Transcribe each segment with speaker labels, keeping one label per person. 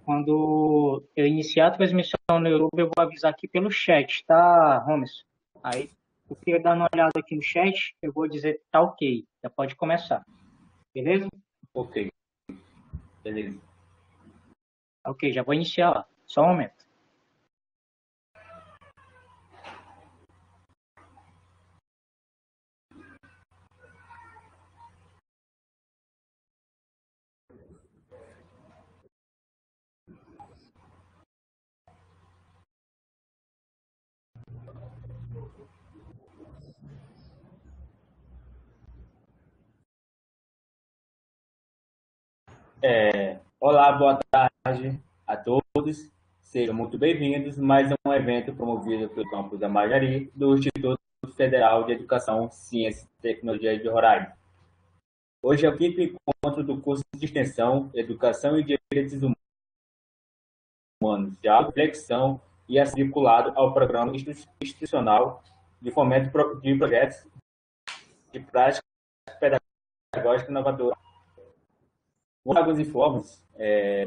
Speaker 1: Quando eu iniciar a transmissão no YouTube, eu vou avisar aqui pelo chat, tá, Holmes? Aí, eu queria dar uma olhada aqui no chat, eu vou dizer tá ok, já pode começar, beleza?
Speaker 2: Ok, beleza.
Speaker 1: Ok, já vou iniciar lá, só um momento.
Speaker 2: Olá, boa tarde a todos. Sejam muito bem-vindos a mais um evento promovido pelo campus da Majari, do Instituto Federal de Educação, Ciência e Tecnologia de Roraima. Hoje é o quinto encontro do curso de extensão Educação e Direitos Humanos, de reflexão e é vinculado ao programa institucional de fomento de projetos de prática pedagógica inovadora. Vou dar alguns informes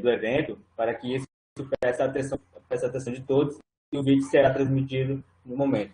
Speaker 2: do evento para que isso preste atenção de todos e o vídeo será transmitido no momento.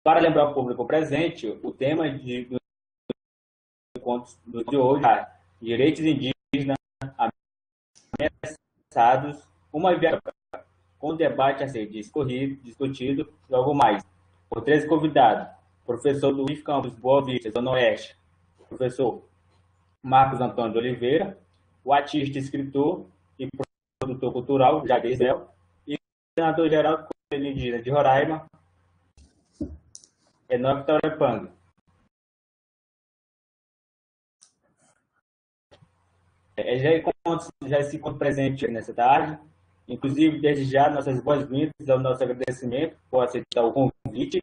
Speaker 2: Para lembrar o público presente, o tema do encontro de hoje é Direitos Indígenas Ameaçados, uma viagem com debate a ser discutido logo mais, por três convidados: professor Luiz Campos Boa Vista, Zona Oeste, professor Marcos Antônio de Oliveira, o artista, escritor e produtor cultural, Jair Zéu, e o senador-geral do Conselho Indígena de Roraima, Enoque Taurepang. Já se encontra presente nessa tarde, inclusive, desde já, nossas boas-vindas ao nosso agradecimento por aceitar o convite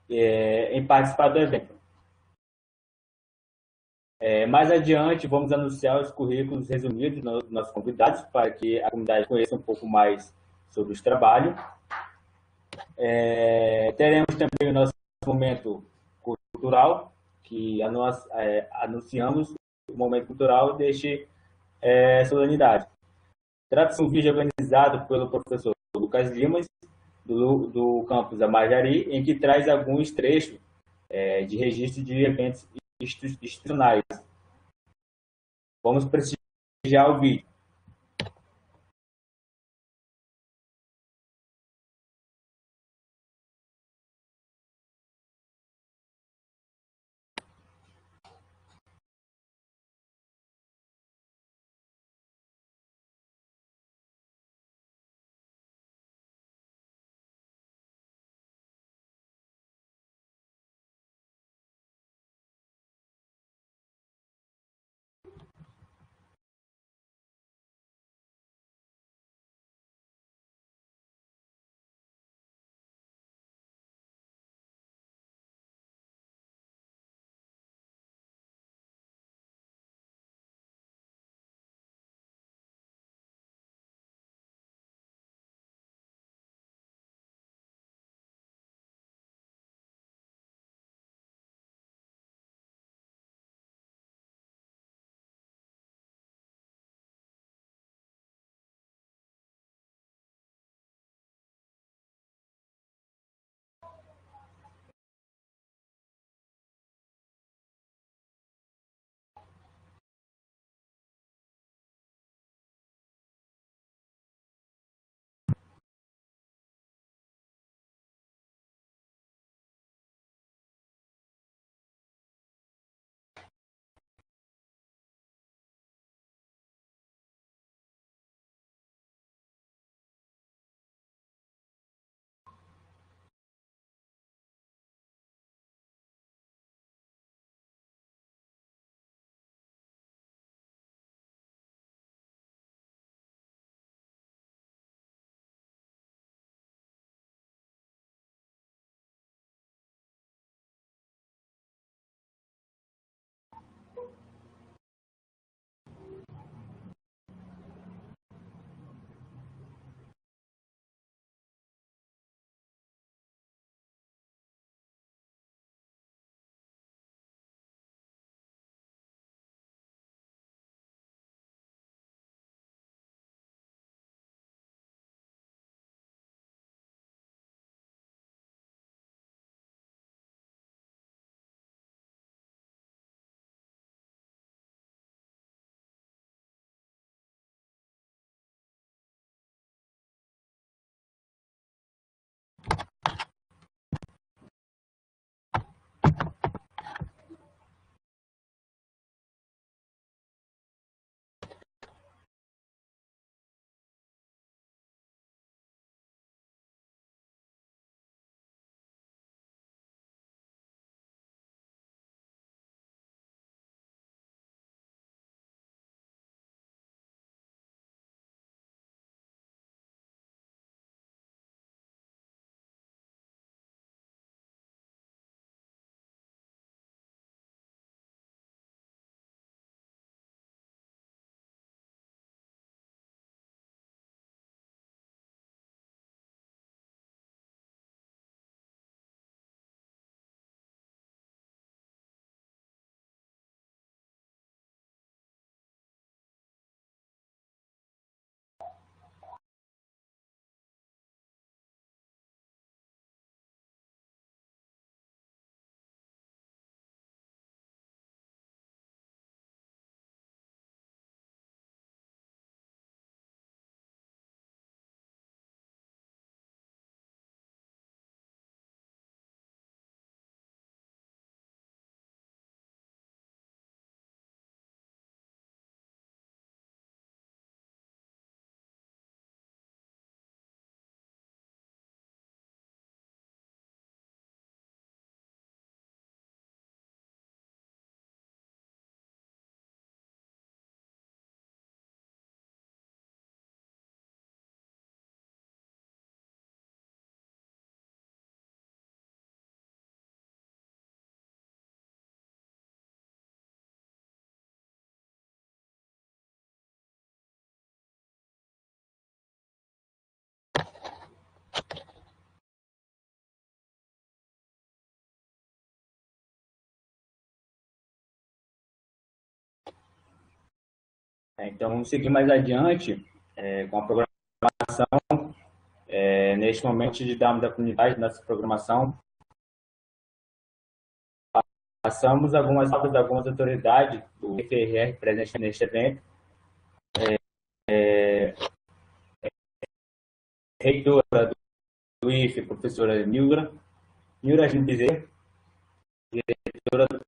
Speaker 2: em participar do evento. Mais adiante, vamos anunciar os currículos resumidos dos nossos convidados, para que a comunidade conheça um pouco mais sobre o trabalho. Teremos também o nosso momento cultural, que anunciamos o momento cultural deste solenidade. Trata-se de um vídeo organizado pelo professor Lucas Limas, do campus Amajari, em que traz alguns trechos de registro de eventos institucionais. Vamos prestigiar o vídeo. Então, vamos seguir mais adiante com a programação. Neste momento de darmos da comunidade nossa programação, passamos algumas aulas de algumas autoridades do IFR presentes neste evento. Reitora do IFE, professora Nilra Bezerra, diretora do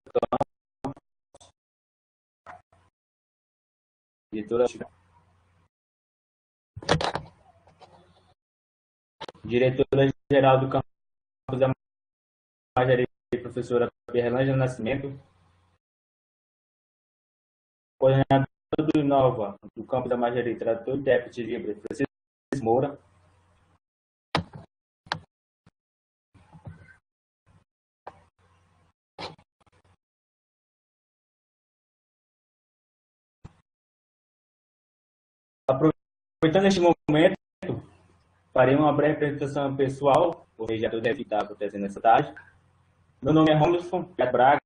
Speaker 2: diretora-geral do campus da Majari, professora Berlândia Nascimento, coordenador do Inova, do campus da Majari, tradutor e intérprete livre, Francisco Moura, aproveitando este momento, farei uma breve apresentação pessoal, o vereador deve estar acontecendo nessa tarde. Meu nome é Romerson Braga,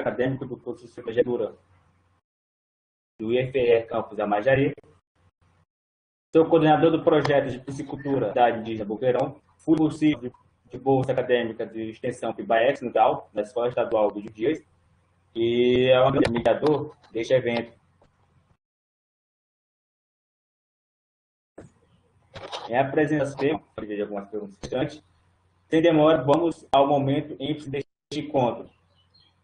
Speaker 2: acadêmico do curso de Secretaria do IFR Campus da Majari. Sou coordenador do projeto de piscicultura da indígena Boqueirão. Fui possível de bolsa acadêmica de extensão PIBAEX no DAO, na Escola Estadual do Dias, e é o mediador deste evento. Em apresentação, de algumas perguntas instantes. Sem demora, vamos ao momento ênfase deste encontro.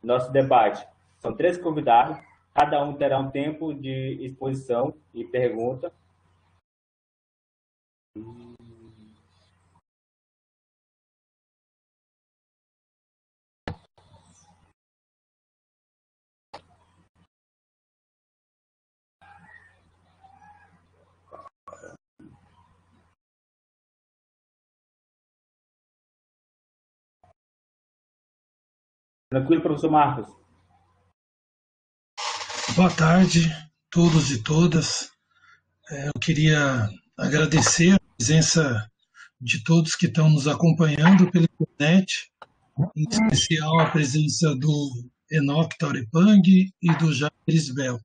Speaker 2: Nosso debate. São 3 convidados, cada um terá um tempo de exposição e pergunta. Tranquilo, professor Marcos?
Speaker 3: Boa tarde a todos e todas. Eu queria agradecer a presença de todos que estão nos acompanhando pela internet, em especial a presença do Enoque Taurepang e do Jair Isbel,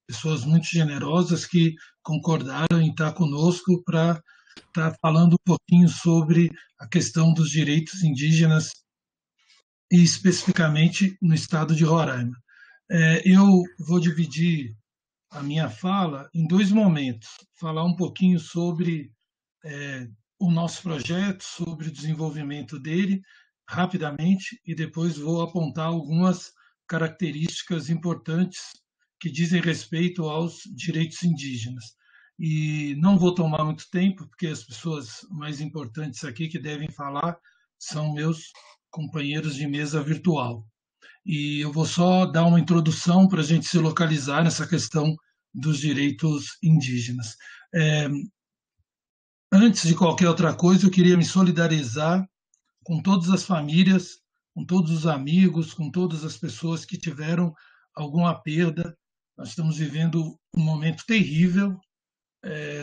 Speaker 3: pessoas muito generosas que concordaram em estar conosco para estar falando um pouquinho sobre a questão dos direitos indígenas e especificamente no estado de Roraima. Eu vou dividir a minha fala em 2 momentos. Falar um pouquinho sobre o nosso projeto, sobre o desenvolvimento dele, rapidamente, e depois vou apontar algumas características importantes que dizem respeito aos direitos indígenas. E não vou tomar muito tempo, porque as pessoas mais importantes aqui que devem falar são meus companheiros de mesa virtual. E eu vou só dar uma introdução para a gente se localizar nessa questão dos direitos indígenas. Antes de qualquer outra coisa, eu queria me solidarizar com todas as famílias, com todos os amigos, com todas as pessoas que tiveram alguma perda. Nós estamos vivendo um momento terrível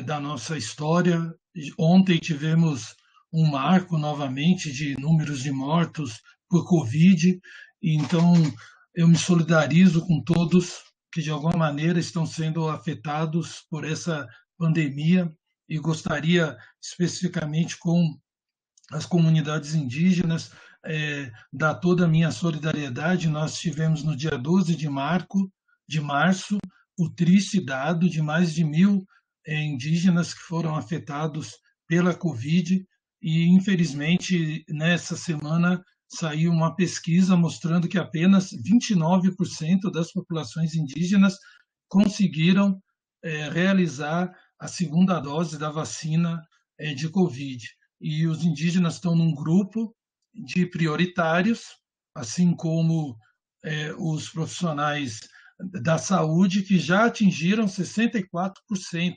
Speaker 3: da nossa história. Ontem tivemos um marco novamente de números de mortos por Covid. Então, eu me solidarizo com todos que, de alguma maneira, estão sendo afetados por essa pandemia e gostaria, especificamente com as comunidades indígenas, dar toda a minha solidariedade. Nós tivemos, no dia 12 de março, o triste dado de mais de 1.000 indígenas que foram afetados pela Covid e, infelizmente, nessa semana, saiu uma pesquisa mostrando que apenas 29% das populações indígenas conseguiram realizar a segunda dose da vacina de Covid. E os indígenas estão num grupo de prioritários, assim como os profissionais da saúde, que já atingiram 64%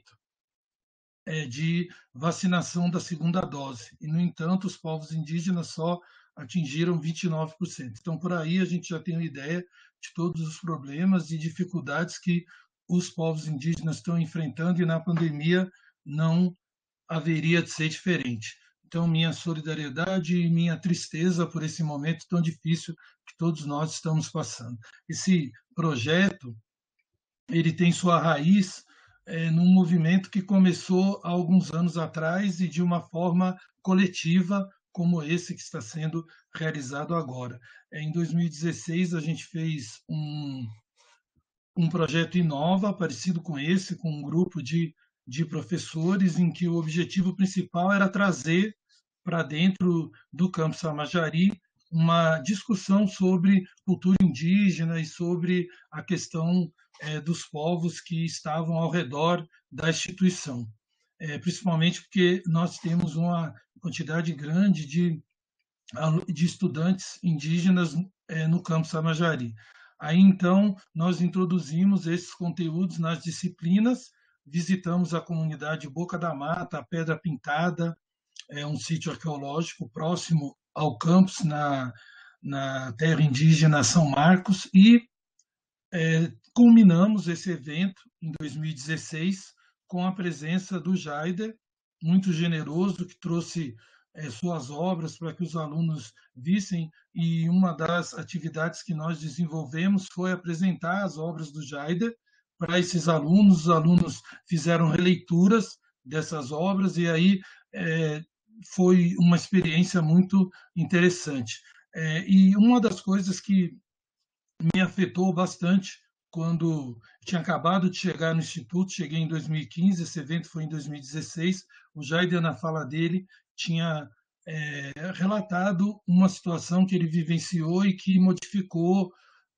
Speaker 3: de vacinação da segunda dose. E, no entanto, os povos indígenas só atingiram 29%. Então, por aí a gente já tem uma ideia de todos os problemas e dificuldades que os povos indígenas estão enfrentando, e na pandemia não haveria de ser diferente. Então, minha solidariedade e minha tristeza por esse momento tão difícil que todos nós estamos passando. Esse projeto ele tem sua raiz num movimento que começou há alguns anos atrás e de uma forma coletiva, como esse que está sendo realizado agora. Em 2016, a gente fez um projeto Inova, parecido com esse, com um grupo de professores, em que o objetivo principal era trazer para dentro do campus Amajari uma discussão sobre cultura indígena e sobre a questão dos povos que estavam ao redor da instituição. Principalmente porque nós temos uma quantidade grande de estudantes indígenas no campus Amajari. Aí, então, nós introduzimos esses conteúdos nas disciplinas, visitamos a comunidade Boca da Mata, a Pedra Pintada, um sítio arqueológico próximo ao campus, na terra indígena São Marcos, e culminamos esse evento em 2016 com a presença do Jaider, muito generoso, que trouxe suas obras para que os alunos vissem, e uma das atividades que nós desenvolvemos foi apresentar as obras do Jaider para esses alunos. Os alunos fizeram releituras dessas obras e aí foi uma experiência muito interessante. E uma das coisas que me afetou bastante quando tinha acabado de chegar no Instituto, cheguei em 2015, esse evento foi em 2016, o Jaider, na fala dele, tinha relatado uma situação que ele vivenciou e que modificou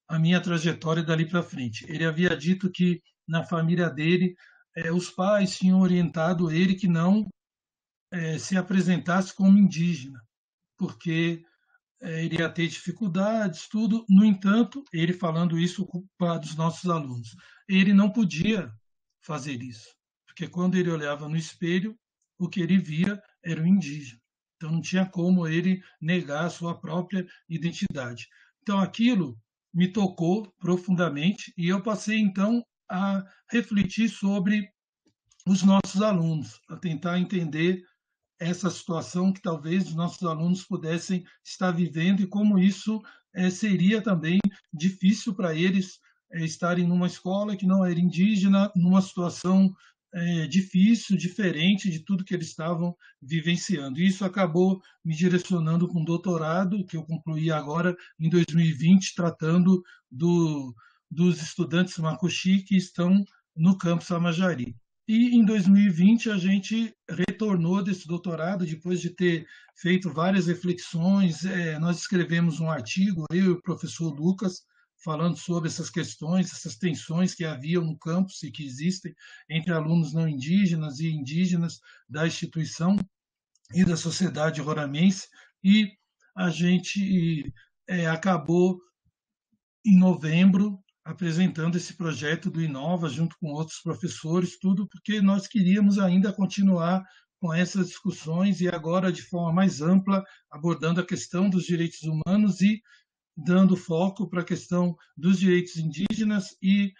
Speaker 3: a minha trajetória dali para frente. Ele havia dito que na família dele, os pais tinham orientado ele que não se apresentasse como indígena, porque ele ia ter dificuldades, tudo. No entanto, ele falando isso para os nossos alunos, ele não podia fazer isso, porque quando ele olhava no espelho, o que ele via era o indígena. Então não tinha como ele negar a sua própria identidade. Então aquilo me tocou profundamente e eu passei então a refletir sobre os nossos alunos, a tentar entender essa situação que talvez os nossos alunos pudessem estar vivendo e como isso seria também difícil para eles estarem numa escola que não era indígena, numa situação difícil, diferente de tudo que eles estavam vivenciando. E isso acabou me direcionando para um doutorado que eu concluí agora em 2020, tratando dos estudantes macuxi que estão no campus Amajari. E em 2020 a gente retornou desse doutorado, depois de ter feito várias reflexões. Nós escrevemos um artigo, eu e o professor Lucas, falando sobre essas questões, essas tensões que haviam no campus e que existem entre alunos não indígenas e indígenas da instituição e da sociedade roramense. E a gente acabou, em novembro, apresentando esse projeto do Inova junto com outros professores, tudo porque nós queríamos ainda continuar com essas discussões e agora de forma mais ampla, abordando a questão dos direitos humanos e dando foco para a questão dos direitos indígenas e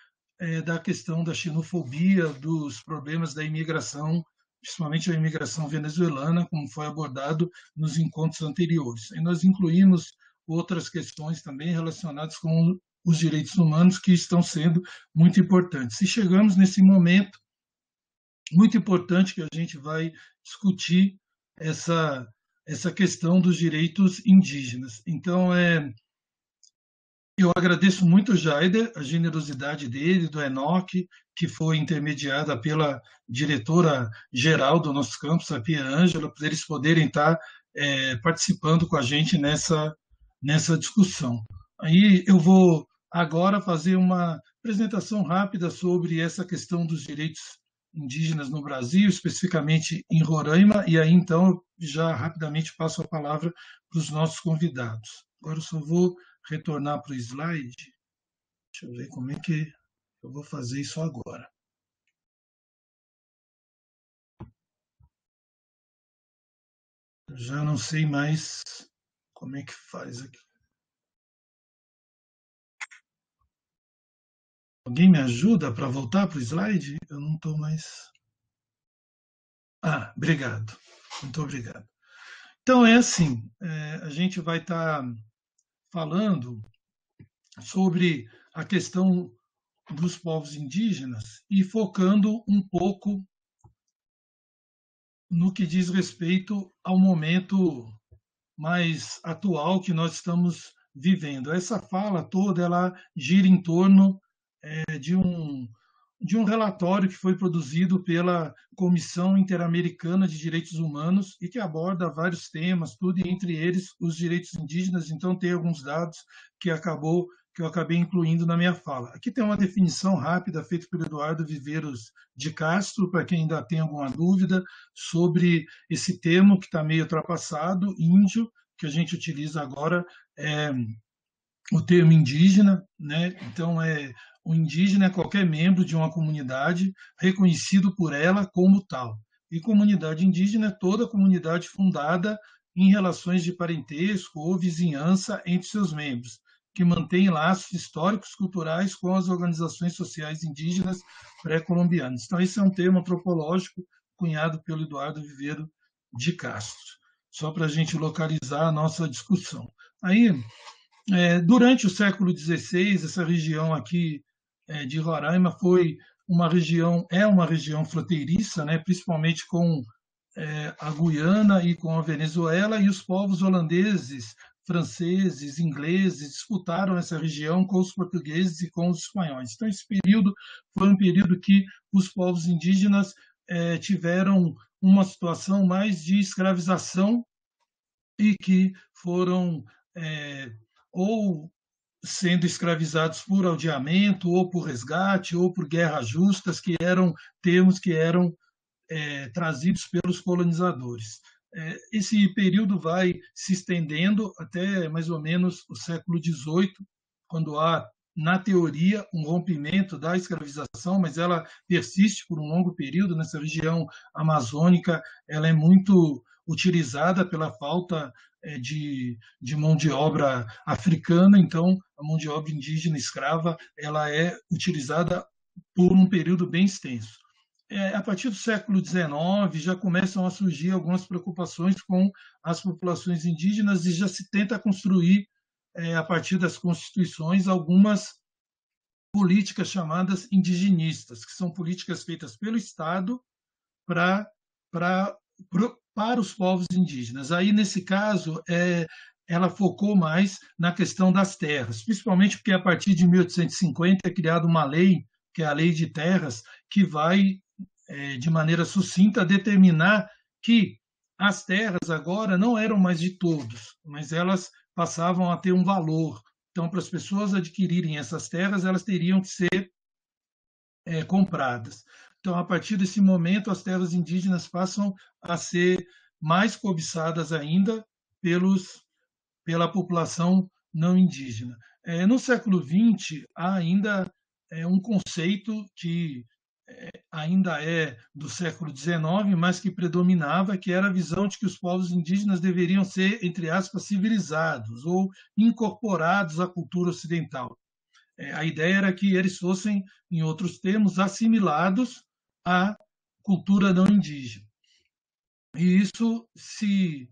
Speaker 3: da questão da xenofobia, dos problemas da imigração, principalmente a imigração venezuelana, como foi abordado nos encontros anteriores. E nós incluímos outras questões também relacionadas com os direitos humanos que estão sendo muito importantes. E chegamos nesse momento muito importante que a gente vai discutir essa questão dos direitos indígenas. Então, eu agradeço muito ao Jaider, a generosidade dele, do Enoque, que foi intermediada pela diretora-geral do nosso campus, a Pia Ângela, para eles poderem estar participando com a gente nessa discussão. Aí eu vou agora fazer uma apresentação rápida sobre essa questão dos direitos indígenas no Brasil, especificamente em Roraima, e aí então eu já rapidamente passo a palavra para os nossos convidados. Agora eu só vou retornar para o slide. Deixa eu ver como é que eu vou fazer isso agora. Já não sei mais como é que faz aqui. Alguém me ajuda para voltar para o slide? Eu não estou mais... obrigado. Muito obrigado. Então, assim, a gente vai estar falando sobre a questão dos povos indígenas e focando um pouco no que diz respeito ao momento mais atual que nós estamos vivendo. Essa fala toda ela gira em torno de um relatório que foi produzido pela Comissão Interamericana de Direitos Humanos e que aborda vários temas, tudo e entre eles os direitos indígenas. Então tem alguns dados que eu acabei incluindo na minha fala. Aqui tem uma definição rápida feita pelo Eduardo Viveiros de Castro, para quem ainda tem alguma dúvida sobre esse termo que está meio ultrapassado, índio, que a gente utiliza agora é o termo indígena, né? Então o indígena é qualquer membro de uma comunidade reconhecido por ela como tal. E comunidade indígena é toda comunidade fundada em relações de parentesco ou vizinhança entre seus membros, que mantém laços históricos culturais com as organizações sociais indígenas pré-colombianas. Então esse é um termo antropológico cunhado pelo Eduardo Viveiro de Castro, só para a gente localizar a nossa discussão. Aí durante o século XVI, essa região aqui de Roraima é uma região fronteiriça, né, principalmente com a Guiana e com a Venezuela, e os povos holandeses, franceses, ingleses disputaram essa região com os portugueses e com os espanhóis. Então, esse período foi um período que os povos indígenas tiveram uma situação mais de escravização e que foram ou sendo escravizados por aldeamento, ou por resgate, ou por guerras justas, que eram termos que eram trazidos pelos colonizadores. Esse período vai se estendendo até mais ou menos o século XVIII, quando há, na teoria, um rompimento da escravização, mas ela persiste por um longo período. Nessa região amazônica, ela é muito utilizada pela falta de mão de obra africana, então a mão de obra indígena escrava ela é utilizada por um período bem extenso. A partir do século XIX já começam a surgir algumas preocupações com as populações indígenas e já se tenta construir, a partir das constituições, algumas políticas chamadas indigenistas, que são políticas feitas pelo Estado para os povos indígenas. Aí, nesse caso, ela focou mais na questão das terras, principalmente porque, a partir de 1850, é criada uma lei, que é a Lei de Terras, que vai, de maneira sucinta, determinar que as terras agora não eram mais de todos, mas elas passavam a ter um valor. Então, para as pessoas adquirirem essas terras, elas teriam que ser compradas. Então, a partir desse momento, as terras indígenas passam a ser mais cobiçadas ainda pela população não indígena. No século XX, há ainda um conceito que ainda é do século XIX, mas que predominava, que era a visão de que os povos indígenas deveriam ser, entre aspas, civilizados ou incorporados à cultura ocidental. A ideia era que eles fossem, em outros termos, assimilados à cultura não indígena. E isso se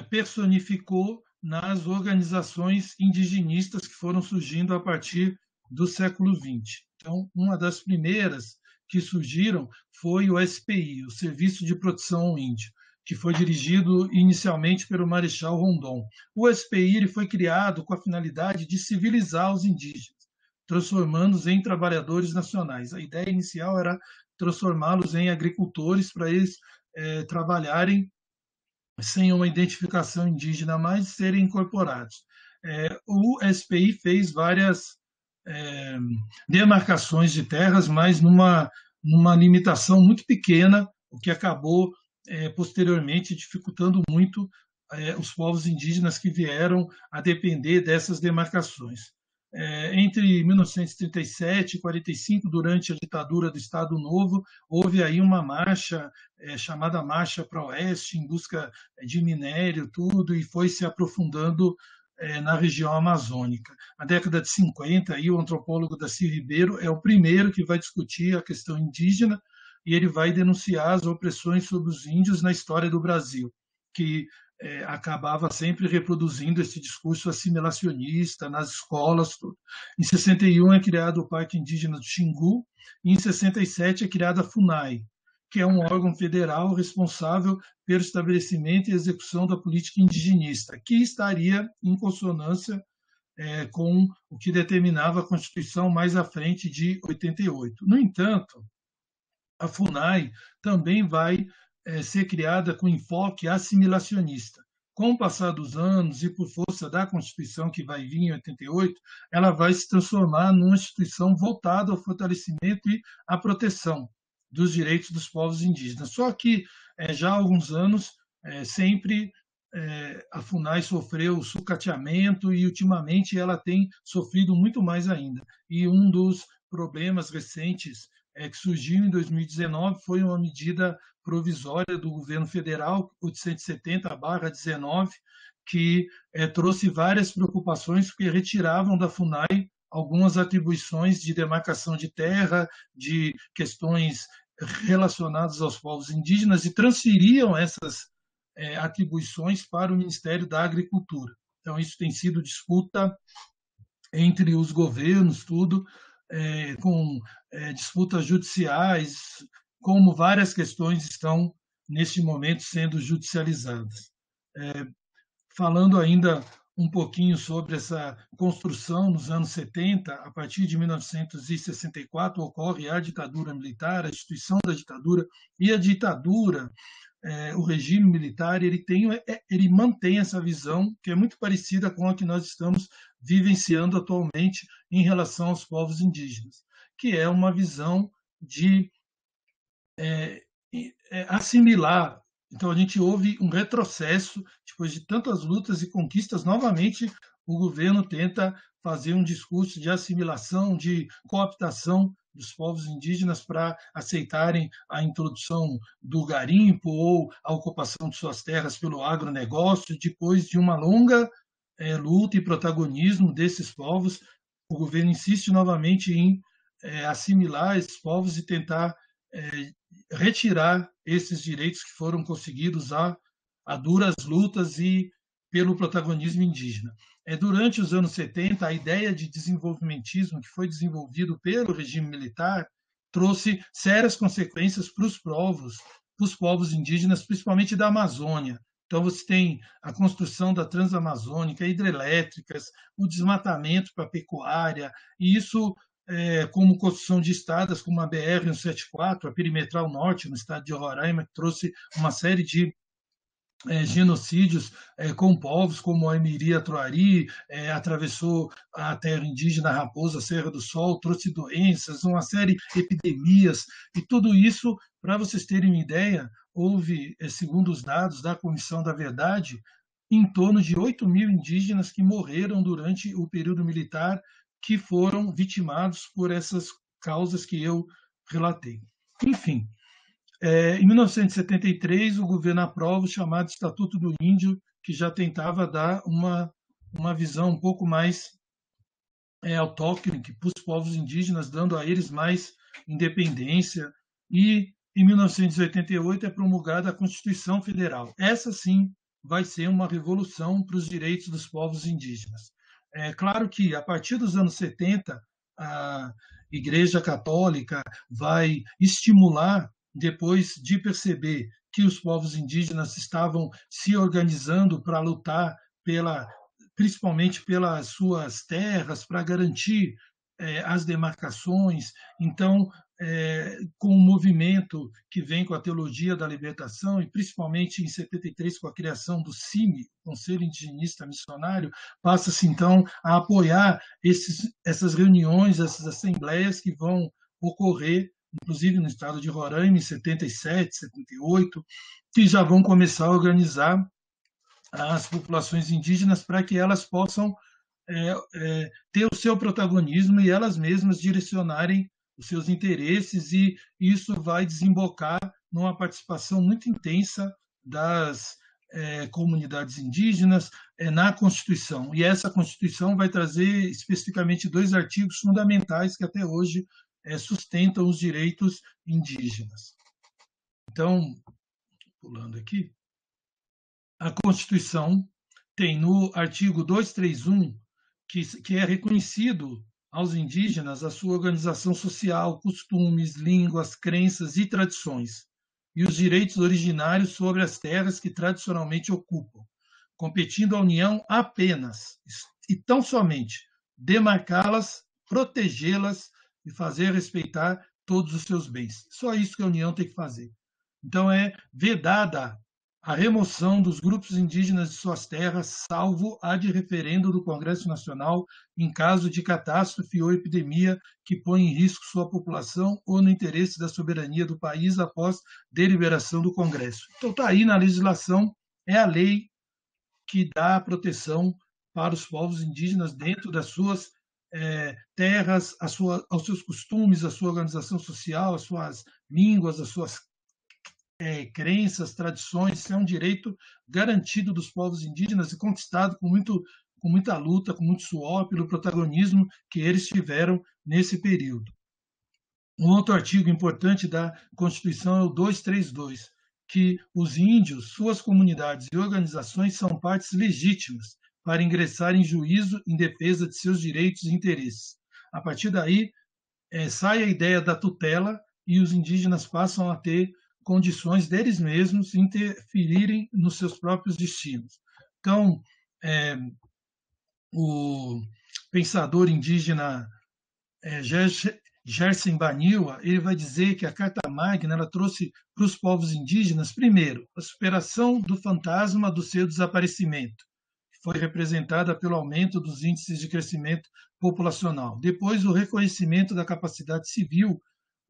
Speaker 3: personificou nas organizações indigenistas que foram surgindo a partir do século XX. Então, uma das primeiras que surgiram foi o SPI, o Serviço de Proteção ao Índio, que foi dirigido inicialmente pelo Marechal Rondon. O SPI ele foi criado com a finalidade de civilizar os indígenas, transformando-os em trabalhadores nacionais. A ideia inicial era transformá-los em agricultores para eles trabalharem sem uma identificação indígena, mas serem incorporados. O SPI fez várias demarcações de terras, mas numa limitação muito pequena, o que acabou posteriormente dificultando muito os povos indígenas que vieram a depender dessas demarcações. Entre 1937 e 45, durante a ditadura do Estado Novo, houve aí uma marcha chamada Marcha para o Oeste, em busca de minério, tudo, e foi se aprofundando na região amazônica. Na década de 50, aí, o antropólogo Darcy Ribeiro é o primeiro que vai discutir a questão indígena e ele vai denunciar as opressões sobre os índios na história do Brasil, que acabava sempre reproduzindo esse discurso assimilacionista nas escolas. Tudo. Em 61 é criado o Parque Indígena do Xingu, e em 67 é criada a FUNAI, que é um órgão federal responsável pelo estabelecimento e execução da política indigenista, que estaria em consonância com o que determinava a Constituição mais à frente de 88. No entanto, a FUNAI também vai ser criada com enfoque assimilacionista. Com o passar dos anos e por força da Constituição que vai vir em 88, ela vai se transformar numa instituição voltada ao fortalecimento e à proteção dos direitos dos povos indígenas. Só que já há alguns anos sempre a FUNAI sofreu sucateamento e ultimamente ela tem sofrido muito mais ainda. E um dos problemas recentes que surgiu em 2019 foi uma medida provisória do governo federal, 870/19, que trouxe várias preocupações, porque retiravam da FUNAI algumas atribuições de demarcação de terra, de questões relacionadas aos povos indígenas, e transferiam essas atribuições para o Ministério da Agricultura. Então, isso tem sido disputa entre os governos, tudo, com disputas judiciais, como várias questões estão, neste momento, sendo judicializadas. Falando ainda um pouquinho sobre essa construção nos anos 70, a partir de 1964 ocorre a ditadura militar, a instituição da ditadura, e a ditadura, o regime militar, ele mantém essa visão que é muito parecida com a que nós estamos vivenciando atualmente em relação aos povos indígenas, que é uma visão de assimilar. Então, a gente houve um retrocesso, depois de tantas lutas e conquistas, novamente o governo tenta fazer um discurso de assimilação, de cooptação dos povos indígenas para aceitarem a introdução do garimpo ou a ocupação de suas terras pelo agronegócio. Depois de uma longa luta e protagonismo desses povos, o governo insiste novamente em assimilar esses povos e tentar retirar esses direitos que foram conseguidos a duras lutas e pelo protagonismo indígena. Durante os anos 70, a ideia de desenvolvimentismo que foi desenvolvido pelo regime militar trouxe sérias consequências para os povos indígenas, principalmente da Amazônia. Então, você tem a construção da Transamazônica, hidrelétricas, o desmatamento para a pecuária, e isso como construção de estradas, como a BR-174, a Perimetral Norte, no estado de Roraima, que trouxe uma série de genocídios com povos como a Emiri-Troari, atravessou a terra indígena Raposa Serra do Sol, trouxe doenças, uma série de epidemias, e tudo isso, para vocês terem uma ideia, houve, segundo os dados da Comissão da Verdade, em torno de 8.000 indígenas que morreram durante o período militar, que foram vitimados por essas causas que eu relatei. Enfim, em 1973, o governo aprova o chamado Estatuto do Índio, que já tentava dar uma visão um pouco mais autóctone para os povos indígenas, dando a eles mais independência. E, em 1988, é promulgada a Constituição Federal. Essa, sim, vai ser uma revolução para os direitos dos povos indígenas. É claro que, a partir dos anos 70, a Igreja Católica vai estimular, depois de perceber que os povos indígenas estavam se organizando para lutar principalmente pelas suas terras, para garantir as demarcações. Então, com o movimento que vem com a teologia da libertação, e principalmente em 73, com a criação do CIMI, Conselho Indigenista Missionário, passa-se então a apoiar essas reuniões, essas assembleias que vão ocorrer, inclusive no estado de Roraima, em 77, 78, que já vão começar a organizar as populações indígenas para que elas possam ter o seu protagonismo e elas mesmas direcionarem os seus interesses, e isso vai desembocar numa participação muito intensa das comunidades indígenas na Constituição. E essa Constituição vai trazer especificamente 2 artigos fundamentais que até hoje sustentam os direitos indígenas. Então, pulando aqui, a Constituição tem no artigo 231 que é reconhecido aos indígenas a sua organização social, costumes, línguas, crenças e tradições, e os direitos originários sobre as terras que tradicionalmente ocupam, competindo à União apenas, e tão somente, demarcá-las, protegê-las e fazer respeitar todos os seus bens. Só isso que a União tem que fazer. Então é vedada a remoção dos grupos indígenas de suas terras, salvo a de referendo do Congresso Nacional em caso de catástrofe ou epidemia que põe em risco sua população ou no interesse da soberania do país após deliberação do Congresso. Então está aí na legislação, é a lei que dá proteção para os povos indígenas dentro das suas terras, aos seus costumes, a sua organização social, as suas línguas, as suas crenças, tradições. Isso é um direito garantido dos povos indígenas e conquistado com muita luta, com muito suor, pelo protagonismo que eles tiveram nesse período. Um outro artigo importante da Constituição é o 232, que os índios, suas comunidades e organizações são partes legítimas para ingressar em juízo em defesa de seus direitos e interesses. A partir daí, sai a ideia da tutela e os indígenas passam a ter condições deles mesmos interferirem nos seus próprios destinos. Então, o pensador indígena Gerson Baniwa, ele vai dizer que a Carta Magna ela trouxe para os povos indígenas, primeiro, a superação do fantasma do seu desaparecimento, que foi representada pelo aumento dos índices de crescimento populacional. Depois, o reconhecimento da capacidade civil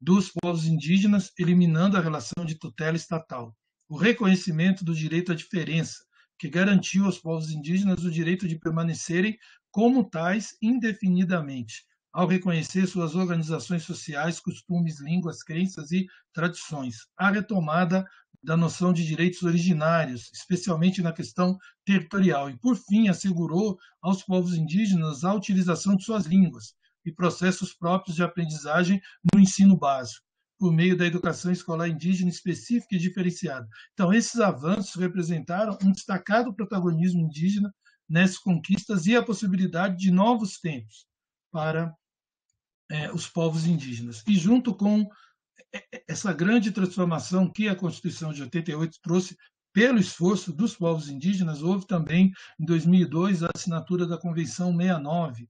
Speaker 3: dos povos indígenas, eliminando a relação de tutela estatal. O reconhecimento do direito à diferença, que garantiu aos povos indígenas o direito de permanecerem como tais indefinidamente, ao reconhecer suas organizações sociais, costumes, línguas, crenças e tradições. A retomada da noção de direitos originários, especialmente na questão territorial. E, por fim, assegurou aos povos indígenas a utilização de suas línguas e processos próprios de aprendizagem no ensino básico, por meio da educação escolar indígena específica e diferenciada. Então, esses avanços representaram um destacado protagonismo indígena nessas conquistas e a possibilidade de novos tempos para os povos indígenas. E junto com essa grande transformação que a Constituição de 88 trouxe pelo esforço dos povos indígenas, houve também, em 2002, a assinatura da Convenção 69,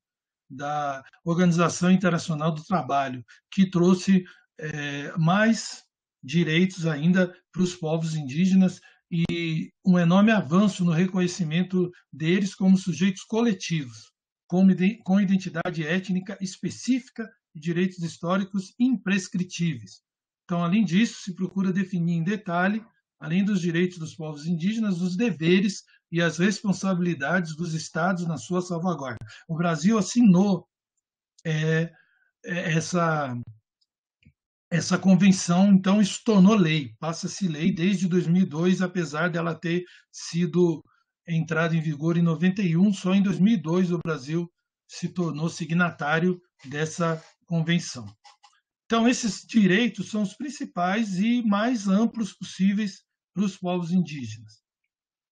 Speaker 3: da Organização Internacional do Trabalho, que trouxe mais direitos ainda para os povos indígenas e um enorme avanço no reconhecimento deles como sujeitos coletivos, com identidade étnica específica e direitos históricos imprescritíveis. Então, além disso, se procura definir em detalhe, além dos direitos dos povos indígenas, os deveres e as responsabilidades dos Estados na sua salvaguarda. O Brasil assinou essa convenção, então isso tornou lei, passa-se lei desde 2002, apesar dela ter sido entrada em vigor em 91, só em 2002 o Brasil se tornou signatário dessa convenção. Então, esses direitos são os principais e mais amplos possíveis para os povos indígenas.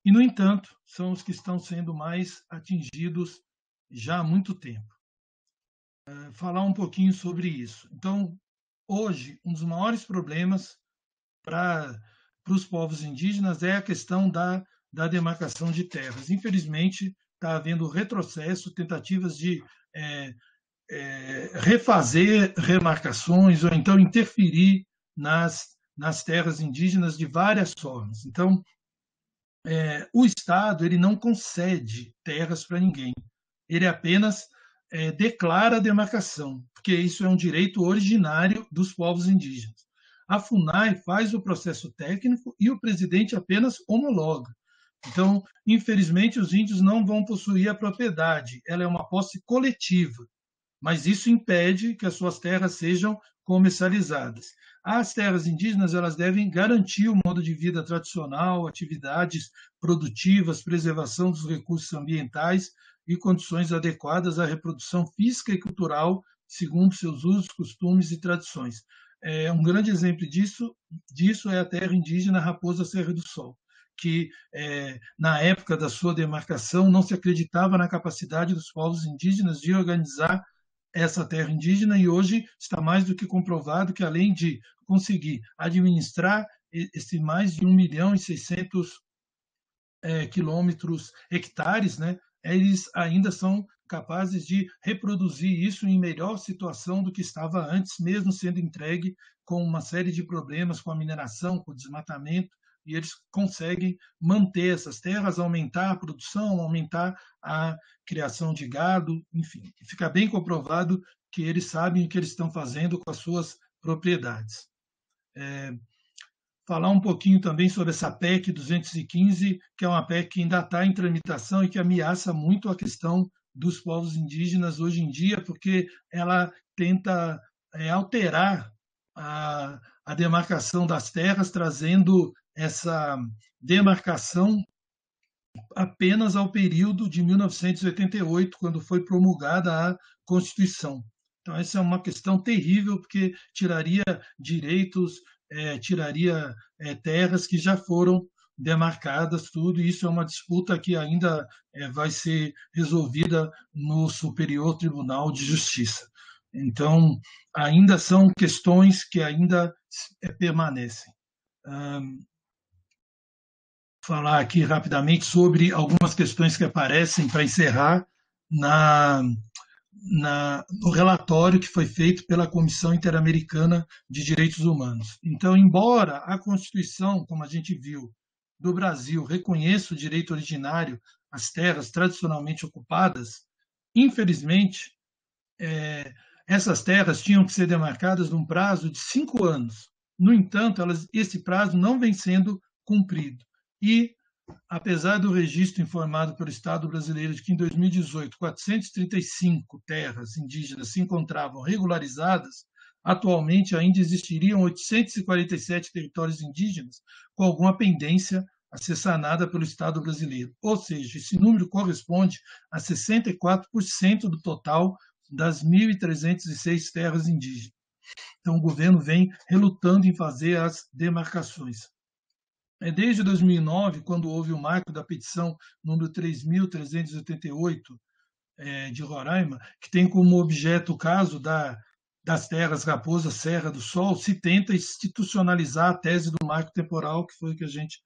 Speaker 3: E, no entanto, são os que estão sendo mais atingidos já há muito tempo. Falar um pouquinho sobre isso. Então, hoje, um dos maiores problemas para os povos indígenas é a questão da demarcação de terras. Infelizmente, está havendo retrocesso, tentativas de refazer remarcações ou então interferir nas terras indígenas de várias formas. Então, o Estado ele não concede terras para ninguém. Ele apenas declara a demarcação, porque isso é um direito originário dos povos indígenas. A FUNAI faz o processo técnico e o presidente apenas homologa. Então, infelizmente, os índios não vão possuir a propriedade, ela é uma posse coletiva, mas isso impede que as suas terras sejam comercializadas. As terras indígenas elas devem garantir o modo de vida tradicional, atividades produtivas, preservação dos recursos ambientais e condições adequadas à reprodução física e cultural segundo seus usos, costumes e tradições. Um grande exemplo disso é a terra indígena Raposa Serra do Sol, que, na época da sua demarcação, não se acreditava na capacidade dos povos indígenas de organizar essa terra indígena, e hoje está mais do que comprovado que, além de conseguir administrar esse mais de 1.600.000 hectares, né, eles ainda são capazes de reproduzir isso em melhor situação do que estava antes, mesmo sendo entregue com uma série de problemas com a mineração, com o desmatamento, e eles conseguem manter essas terras, aumentar a produção, aumentar a criação de gado, enfim. Fica bem comprovado que eles sabem o que eles estão fazendo com as suas propriedades. Falar um pouquinho também sobre essa PEC 215, que é uma PEC que ainda está em tramitação e que ameaça muito a questão dos povos indígenas hoje em dia, porque ela tenta alterar a demarcação das terras, trazendo essa demarcação apenas ao período de 1988, quando foi promulgada a Constituição. Então, essa é uma questão terrível, porque tiraria direitos, tiraria terras que já foram demarcadas, tudo, e isso é uma disputa que ainda vai ser resolvida no Superior Tribunal de Justiça. Então, ainda são questões que ainda permanecem. Falar aqui rapidamente sobre algumas questões que aparecem para encerrar no relatório que foi feito pela Comissão Interamericana de Direitos Humanos. Então, embora a Constituição, como a gente viu, do Brasil reconheça o direito originário às terras tradicionalmente ocupadas, infelizmente, essas terras tinham que ser demarcadas num prazo de 5 anos. No entanto, esse prazo não vem sendo cumprido. E, apesar do registro informado pelo Estado brasileiro de que em 2018 435 terras indígenas se encontravam regularizadas, atualmente ainda existiriam 847 territórios indígenas com alguma pendência a ser sanada pelo Estado brasileiro. Ou seja, esse número corresponde a 64% do total das 1.306 terras indígenas. Então, o governo vem relutando em fazer as demarcações. Desde 2009, quando houve o marco da petição número 3.388 de Roraima, que tem como objeto o caso das terras Raposa Serra do Sol, se tenta institucionalizar a tese do marco temporal, que foi o que a gente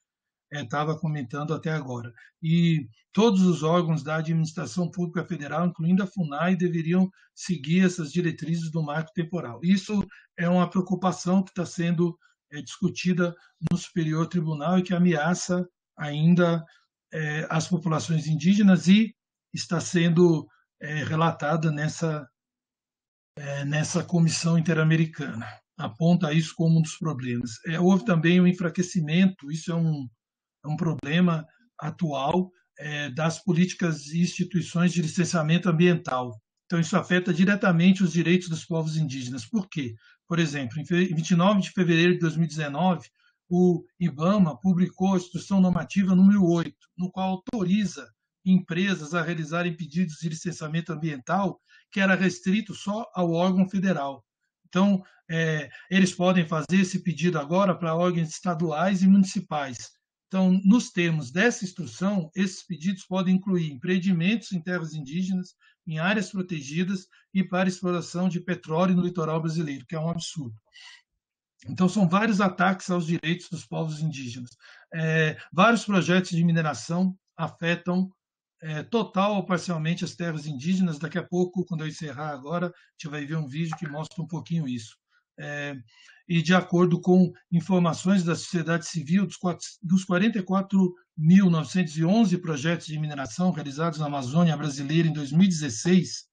Speaker 3: estava comentando até agora. E todos os órgãos da administração pública federal, incluindo a FUNAI, deveriam seguir essas diretrizes do marco temporal. Isso é uma preocupação que está sendo discutida no Superior Tribunal e que ameaça ainda as populações indígenas e está sendo relatada nessa Comissão Interamericana. Aponta isso como um dos problemas. Houve também um enfraquecimento, isso é um problema atual, das políticas e instituições de licenciamento ambiental. Então, isso afeta diretamente os direitos dos povos indígenas. Por quê? Por exemplo, em 29 de fevereiro de 2019, o IBAMA publicou a Instrução Normativa número 8, no qual autoriza empresas a realizarem pedidos de licenciamento ambiental que era restrito só ao órgão federal. Então, eles podem fazer esse pedido agora para órgãos estaduais e municipais. Então, nos termos dessa instrução, esses pedidos podem incluir empreendimentos em terras indígenas, em áreas protegidas e para exploração de petróleo no litoral brasileiro, que é um absurdo. Então, são vários ataques aos direitos dos povos indígenas. Vários projetos de mineração afetam total ou parcialmente as terras indígenas. Daqui a pouco, quando eu encerrar agora, a gente vai ver um vídeo que mostra um pouquinho isso. E de acordo com informações da sociedade civil, dos 44.911 projetos de mineração realizados na Amazônia brasileira em 2016,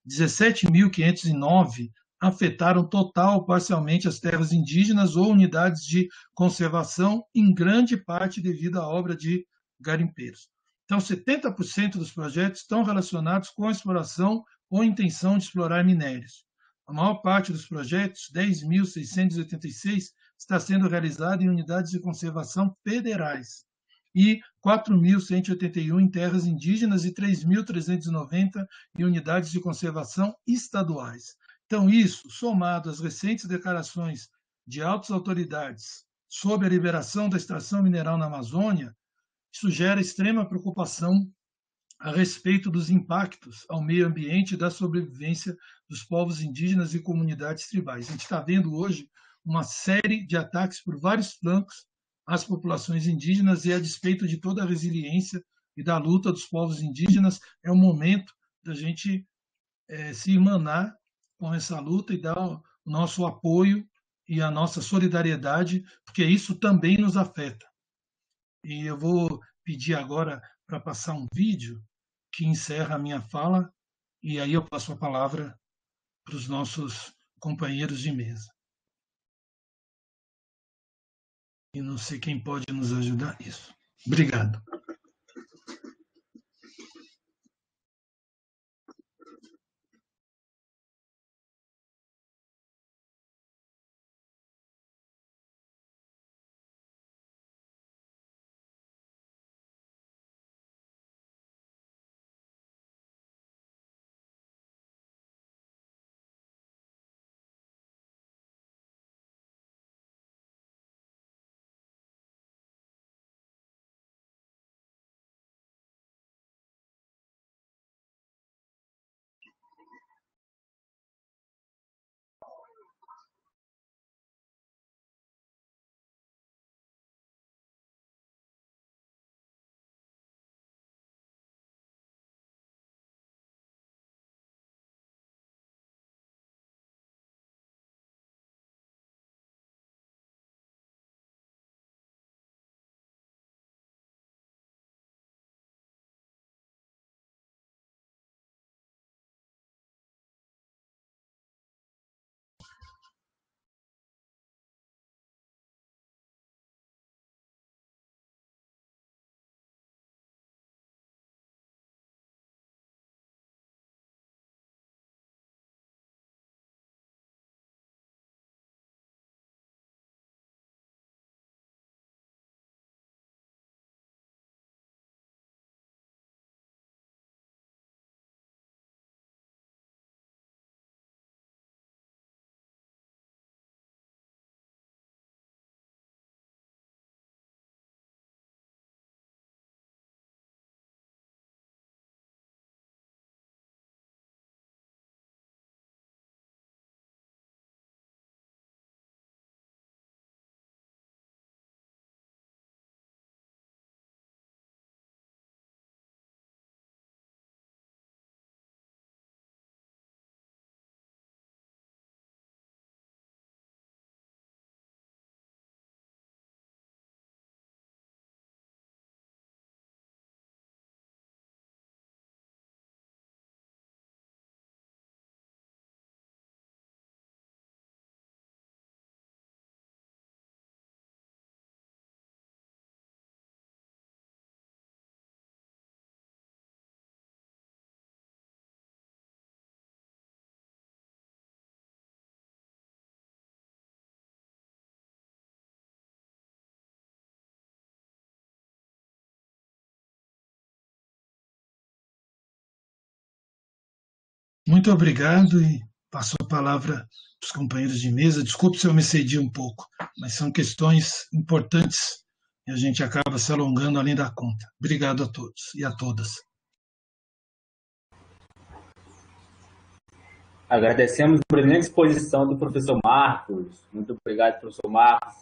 Speaker 3: 17.509 afetaram total ou parcialmente as terras indígenas ou unidades de conservação, em grande parte devido à obra de garimpeiros. Então, 70% dos projetos estão relacionados com a exploração ou intenção de explorar minérios. A maior parte dos projetos, 10.686, está sendo realizada em unidades de conservação federais e 4.181 em terras indígenas e 3.390 em unidades de conservação estaduais. Então, isso, somado às recentes declarações de altas autoridades sobre a liberação da extração mineral na Amazônia, Isso gera extrema preocupação a respeito dos impactos ao meio ambiente e da sobrevivência dos povos indígenas e comunidades tribais. A gente está vendo hoje uma série de ataques por vários flancos às populações indígenas e, a despeito de toda a resiliência e da luta dos povos indígenas, é o momento da gente se irmanar com essa luta e dar o nosso apoio e a nossa solidariedade, porque isso também nos afeta. E eu vou pedir agora para passar um vídeo que encerra a minha fala, e aí eu passo a palavra para os nossos companheiros de mesa. E não sei quem pode nos ajudar nisso. Obrigado. Muito obrigado e passo a palavra para os companheiros de mesa. Desculpe se eu me excedi um pouco, mas são questões importantes e a gente acaba se alongando além da conta. Obrigado a todos e a todas.
Speaker 2: Agradecemos a brilhante exposição do professor Marcos. Muito obrigado, professor Marcos.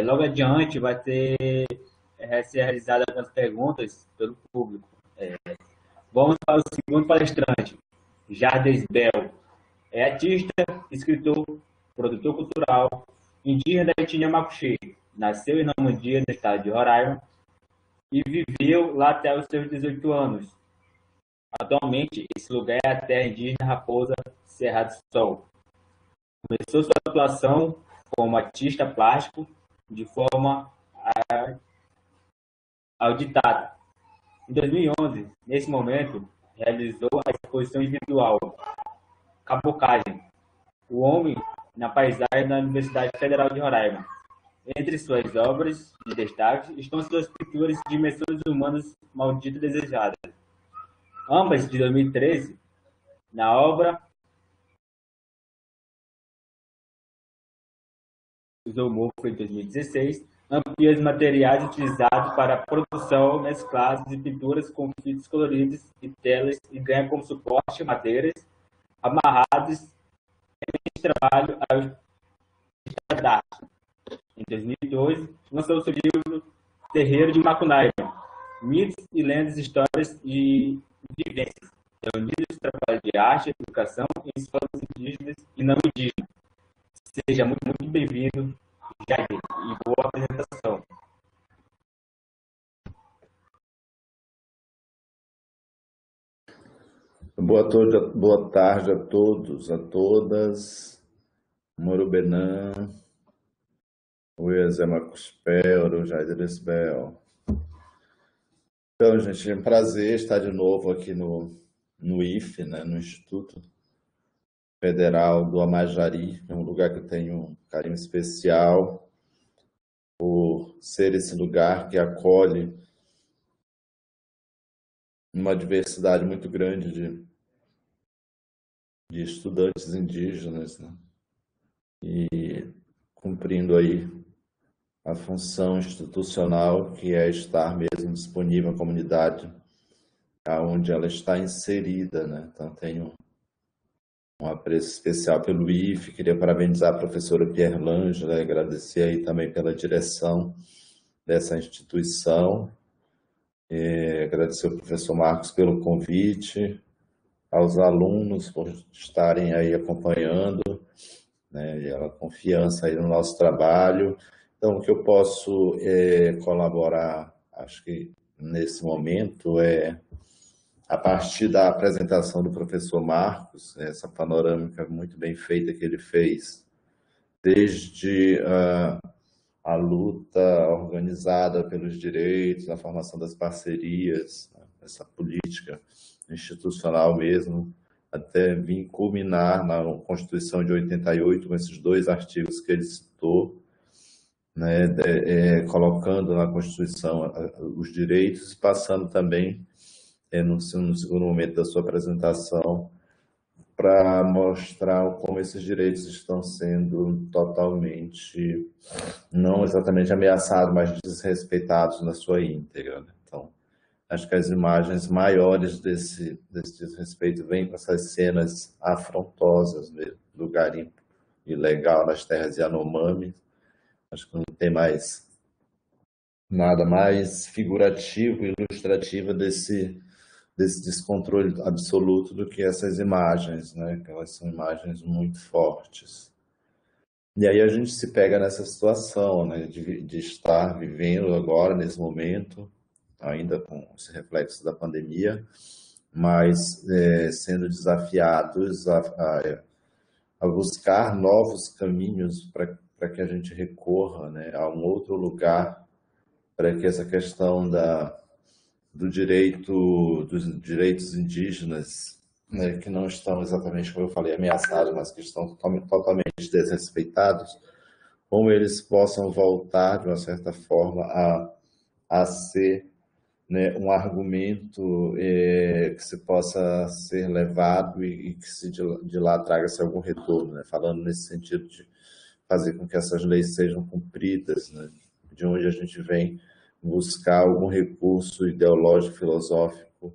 Speaker 2: Logo adiante vai ser realizadas algumas perguntas pelo público. Vamos para o segundo palestrante, Jardes Bell. É artista, escritor, produtor cultural, indígena da etnia Mapuche. Nasceu em Namandia, no estado de Roraima, e viveu lá até os seus 18 anos. Atualmente, esse lugar é a terra indígena Raposa Serra do Sol. Começou sua atuação como artista plástico de forma auditada. Em 2011, nesse momento, realizou a exposição individual Cabocagem, o Homem na Paisagem da Universidade Federal de Roraima. Entre suas obras de destaque estão suas pinturas de dimensões humanas malditas desejadas. Ambas de 2013, na obra Zoomorfo em 2016, amplia os materiais utilizados para a produção, mesclados de pinturas com fitas coloridas e telas e ganha como suporte madeiras amarrados de trabalho ao estandarte. Em 2002, lançou seu livro Terreiro de Macunaíma, Mitos e Lendas, Histórias e Vivências, reunindo o trabalho de arte, educação em escolas indígenas e não indígenas. Seja muito, muito bem-vindo, Jair, e boa apresentação.
Speaker 4: Boa tarde a todos, a todas. Morubenã, Zé Marcos Pel, Jair Esbel. Então, gente, é um prazer estar de novo aqui no IFE, né, no Instituto Federal do Amajari, é um lugar que eu tenho um carinho especial por ser esse lugar que acolhe uma diversidade muito grande de estudantes indígenas, né? E cumprindo aí a função institucional que é estar mesmo disponível à comunidade aonde ela está inserida, né? Então tenho um apreço especial pelo IFE, queria parabenizar a professora Pierre L'Angela, agradecer aí também pela direção dessa instituição, agradecer ao professor Marcos pelo convite, aos alunos por estarem aí acompanhando, né, e a confiança aí no nosso trabalho. Então, o que eu posso colaborar, acho que nesse momento, a partir da apresentação do professor Marcos, essa panorâmica muito bem feita que ele fez, desde a luta organizada pelos direitos, a formação das parcerias, né, essa política institucional mesmo, até vir culminar na Constituição de 88, com esses dois artigos que ele citou, né, colocando na Constituição os direitos e passando também, no segundo momento da sua apresentação, para mostrar como esses direitos estão sendo totalmente, não exatamente ameaçados, mas desrespeitados na sua íntegra, né? Então, acho que as imagens maiores desse desrespeito vêm com essas cenas afrontosas mesmo, do garimpo ilegal nas terras Yanomami. Acho que não tem mais nada mais figurativo e ilustrativo desse descontrole absoluto do que essas imagens, né? Que elas são imagens muito fortes. E aí a gente se pega nessa situação, né? De estar vivendo agora, nesse momento, ainda com esse reflexo da pandemia, mas sendo desafiados a buscar novos caminhos para que a gente recorra, né, a um outro lugar, para que essa questão dos direitos indígenas, né, que não estão exatamente, como eu falei, ameaçados, mas que estão totalmente desrespeitados, como eles possam voltar, de uma certa forma, a ser, né, um argumento que se possa ser levado e que se de lá traga-se algum retorno, né, falando nesse sentido de fazer com que essas leis sejam cumpridas, né, de onde a gente vem buscar algum recurso ideológico, filosófico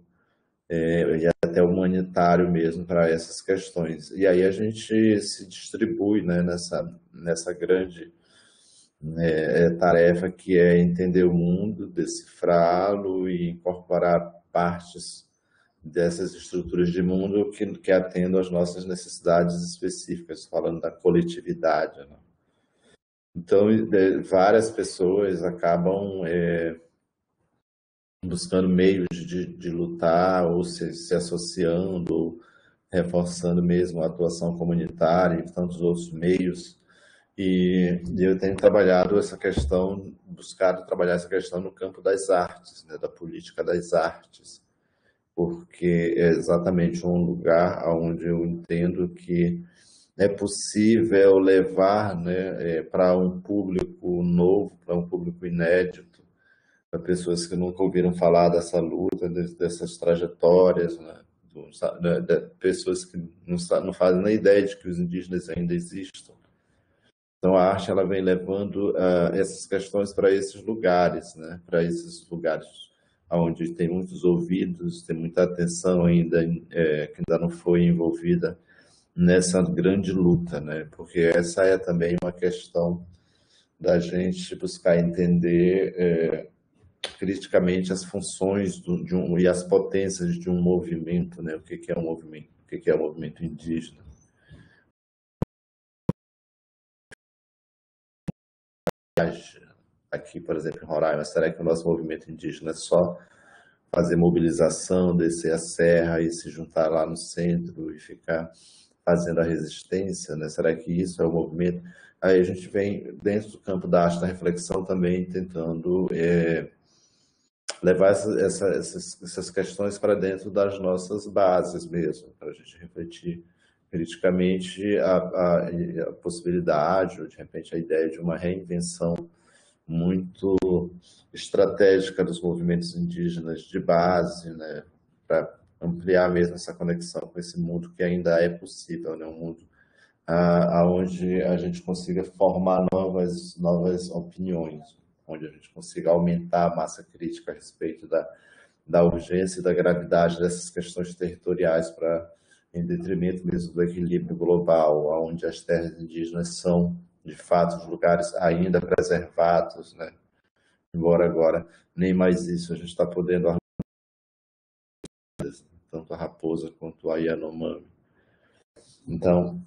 Speaker 4: e até humanitário mesmo para essas questões. E aí a gente se distribui, né, nessa grande tarefa que é entender o mundo, decifrá-lo e incorporar partes dessas estruturas de mundo que atendam às nossas necessidades específicas, falando da coletividade, né? Então, várias pessoas acabam buscando meios de lutar, ou se associando, ou reforçando mesmo a atuação comunitária e tantos outros meios. E eu tenho trabalhado essa questão, buscado trabalhar essa questão no campo das artes, né, da política das artes, porque é exatamente um lugar onde eu entendo que é possível levar, né, para um público novo, para um público inédito, para pessoas que nunca ouviram falar dessa luta, dessas trajetórias, né, pessoas que não fazem nem ideia de que os indígenas ainda existam, Então, a arte ela vem levando essas questões para esses lugares, né? Para esses lugares onde tem muitos ouvidos, tem muita atenção ainda, que ainda não foi envolvida nessa grande luta, né? Porque essa é também uma questão da gente buscar entender criticamente as funções e as potências de um movimento, né? O que é um movimento? O que é o movimento indígena? Aqui, por exemplo, em Roraima, será que o nosso movimento indígena é só fazer mobilização, descer a serra e se juntar lá no centro e ficar fazendo a resistência, né? Será que isso é o movimento? Aí a gente vem dentro do campo da arte da reflexão também tentando levar essas questões para dentro das nossas bases mesmo, para a gente refletir criticamente a possibilidade, ou de repente a ideia de uma reinvenção muito estratégica dos movimentos indígenas de base, né, para ampliar mesmo essa conexão com esse mundo que ainda é possível, né, um mundo onde a gente consiga formar novas opiniões, onde a gente consiga aumentar a massa crítica a respeito da urgência e da gravidade dessas questões territoriais em detrimento mesmo do equilíbrio global, onde as terras indígenas são, de fato, os lugares ainda preservados, né? Embora agora nem mais isso a gente está podendo arrumar, tanto a raposa quanto a Yanomami. Então,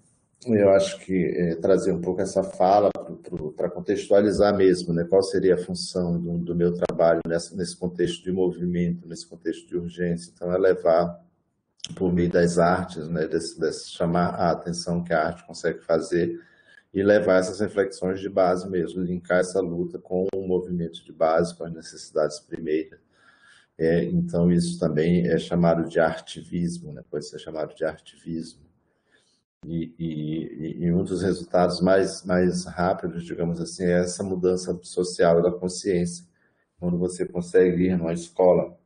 Speaker 4: eu acho que trazer um pouco essa fala para contextualizar mesmo, né? Qual seria a função do meu trabalho nesse contexto de movimento, nesse contexto de urgência. Então, é levar, por meio das artes, né? Chamar a atenção que a arte consegue fazer e levar essas reflexões de base mesmo, linkar essa luta com o movimento de base, com as necessidades primeiras. Então, isso também é chamado de artivismo, né? Pode ser chamado de artivismo. E um dos resultados mais rápidos, digamos assim, é essa mudança social da consciência, quando você consegue ir numa escola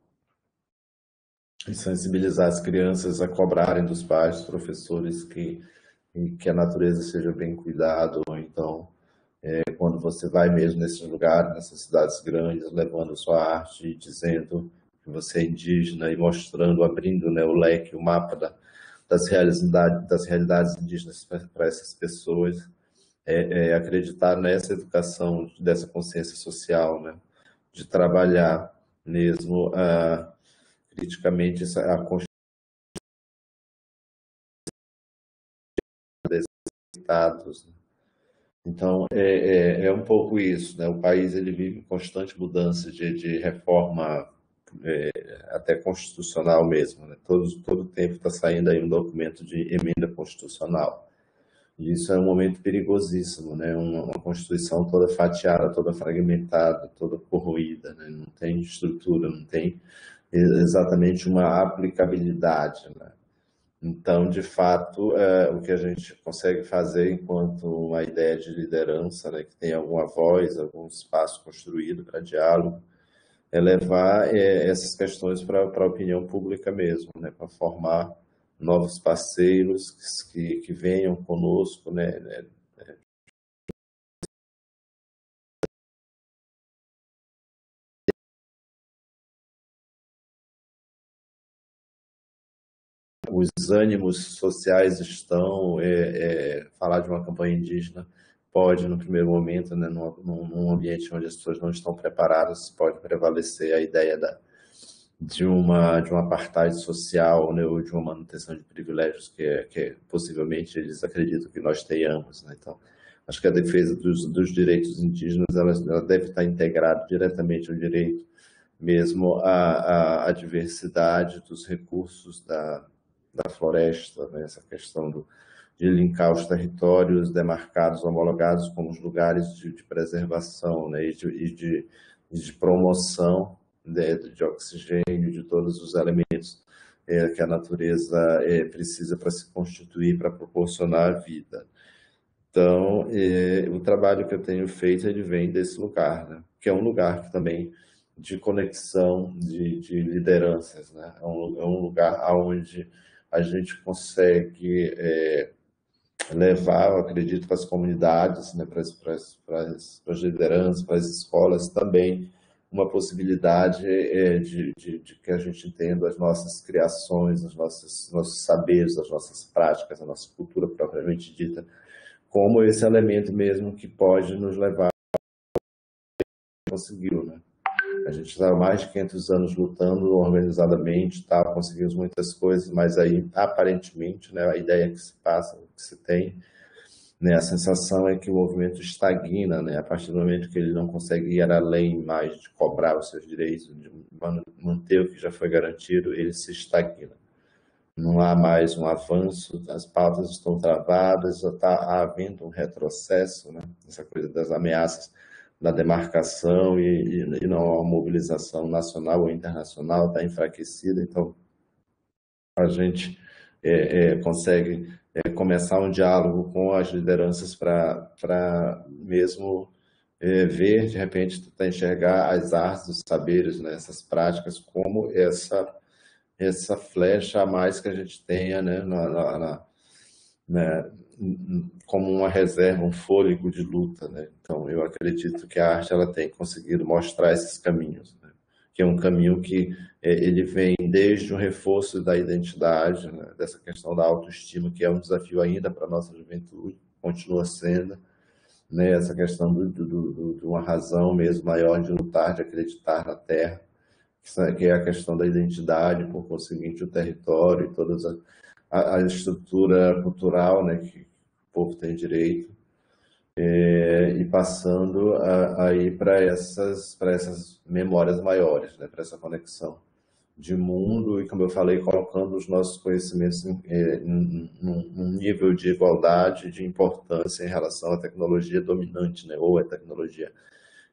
Speaker 4: e sensibilizar as crianças a cobrarem dos pais, dos professores, que a natureza seja bem cuidada, ou então, quando você vai mesmo nesses lugares, nessas cidades grandes, levando sua arte e dizendo que você é indígena e mostrando, abrindo, né, o leque, o mapa das realidades indígenas para essas pessoas, acreditar nessa educação, dessa consciência social, né? De trabalhar mesmo criticamente a construção desses estados. Então, é um pouco isso, né? O país ele vive em constante mudança de reforma, até constitucional mesmo, né? Todo tempo está saindo aí um documento de emenda constitucional. E isso é um momento perigosíssimo, né? Uma Constituição toda fatiada, toda fragmentada, toda corroída, né? Não tem estrutura, não tem exatamente uma aplicabilidade, né? Então, de fato, o que a gente consegue fazer enquanto uma ideia de liderança, né, que tem alguma voz, algum espaço construído para diálogo, é levar essas questões para a opinião pública mesmo, né, para formar novos parceiros que venham conosco, né, os ânimos sociais estão, falar de uma campanha indígena pode, no primeiro momento, né, num ambiente onde as pessoas não estão preparadas, pode prevalecer a ideia de uma apartheid social, né, ou de uma manutenção de privilégios que possivelmente eles acreditam que nós tenhamos, né? Então, acho que a defesa dos direitos indígenas ela deve estar integrada diretamente ao direito mesmo à diversidade dos recursos da floresta, né? Essa questão de linkar os territórios demarcados, homologados como os lugares de preservação, né? e de promoção de oxigênio, de todos os elementos que a natureza precisa para se constituir, para proporcionar a vida. Então, o trabalho que eu tenho feito, ele vem desse lugar, né? Que é um lugar que também de conexão de lideranças, né? É um lugar onde a gente consegue levar, eu acredito, para as comunidades, né, para as lideranças, para as escolas também, uma possibilidade de que a gente entenda as nossas criações, os nossos saberes, as nossas práticas, a nossa cultura propriamente dita, como esse elemento mesmo que pode nos levar a conseguir, né? A gente está há mais de 500 anos lutando organizadamente, tá? Conseguimos muitas coisas, mas aí, aparentemente, né, a ideia que se passa, que se tem, né, a sensação é que o movimento estagna, né, a partir do momento que ele não consegue ir além mais de cobrar os seus direitos, de manter o que já foi garantido, ele se estagna. Não há mais um avanço, as pautas estão travadas, está havendo um retrocesso, né, essa coisa das ameaças da demarcação e não a mobilização nacional ou internacional está enfraquecida, então a gente consegue começar um diálogo com as lideranças para mesmo ver, de repente, tentar enxergar as artes, os saberes, né, essas práticas como essa flecha a mais que a gente tenha, né, né, como uma reserva, um fôlego de luta, né? Então, eu acredito que a arte ela tem conseguido mostrar esses caminhos, né? Que é um caminho que ele vem desde o reforço da identidade, né? Dessa questão da autoestima, que é um desafio ainda para a nossa juventude, continua sendo, né? Essa questão de uma razão mesmo maior de lutar, de acreditar na terra, que é a questão da identidade, por conseguinte o território e toda a estrutura cultural, né, que o povo tem direito, e passando aí para essas memórias maiores, né, para essa conexão de mundo e, como eu falei, colocando os nossos conhecimentos num nível de igualdade, de importância em relação à tecnologia dominante, né, ou a tecnologia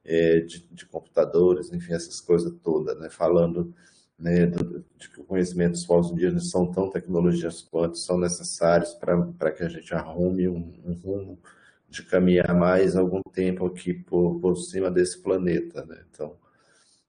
Speaker 4: de computadores, enfim, essas coisas todas, né? Falando, né, de que o conhecimento dos povos indígenas são tão tecnologias quanto são necessários para que a gente arrume um rumo de caminhar mais algum tempo aqui por cima desse planeta, né? Então,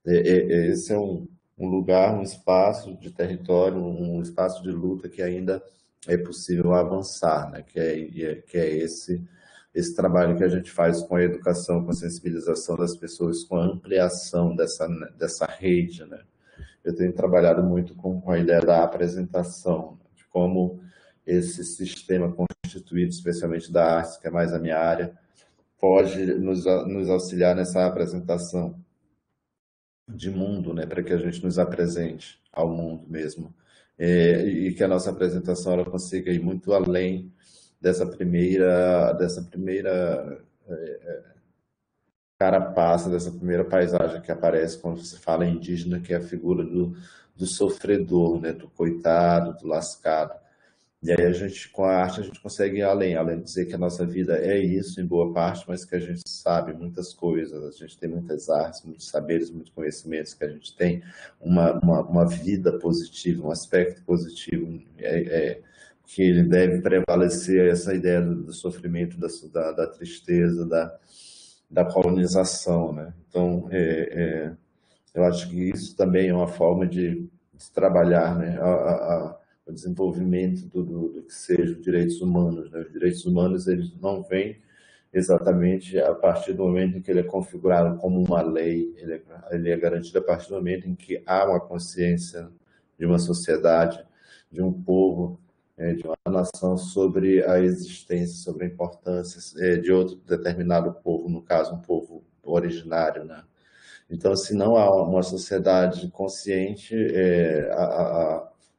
Speaker 4: esse é um lugar, um espaço de território, um espaço de luta que ainda é possível avançar, né? Que é esse trabalho que a gente faz com a educação, com a sensibilização das pessoas, com a ampliação dessa rede, né? Eu tenho trabalhado muito com a ideia da apresentação, de como esse sistema constituído, especialmente da arte, que é mais a minha área, pode nos auxiliar nessa apresentação de mundo, né? Para que a gente nos apresente ao mundo mesmo. E que a nossa apresentação ela consiga ir muito além dessa primeira carapaça, dessa primeira paisagem que aparece quando se fala em indígena, que é a figura do sofredor, né, do coitado, do lascado. E aí a gente, com a arte, a gente consegue ir além de dizer que a nossa vida é isso, em boa parte, mas que a gente sabe muitas coisas, a gente tem muitas artes, muitos saberes, muitos conhecimentos, que a gente tem uma vida positiva, um aspecto positivo, que ele deve prevalecer essa ideia do sofrimento, da tristeza, da colonização, né? Então, eu acho que isso também é uma forma de trabalhar, né, o desenvolvimento do que seja os direitos humanos, né? Os direitos humanos eles não vêm exatamente a partir do momento em que ele é configurado como uma lei, ele é garantido a partir do momento em que há uma consciência de uma sociedade, de um povo, de uma nação sobre a existência, sobre a importância de outro determinado povo, no caso um povo originário, né? Então, se não há uma sociedade consciente,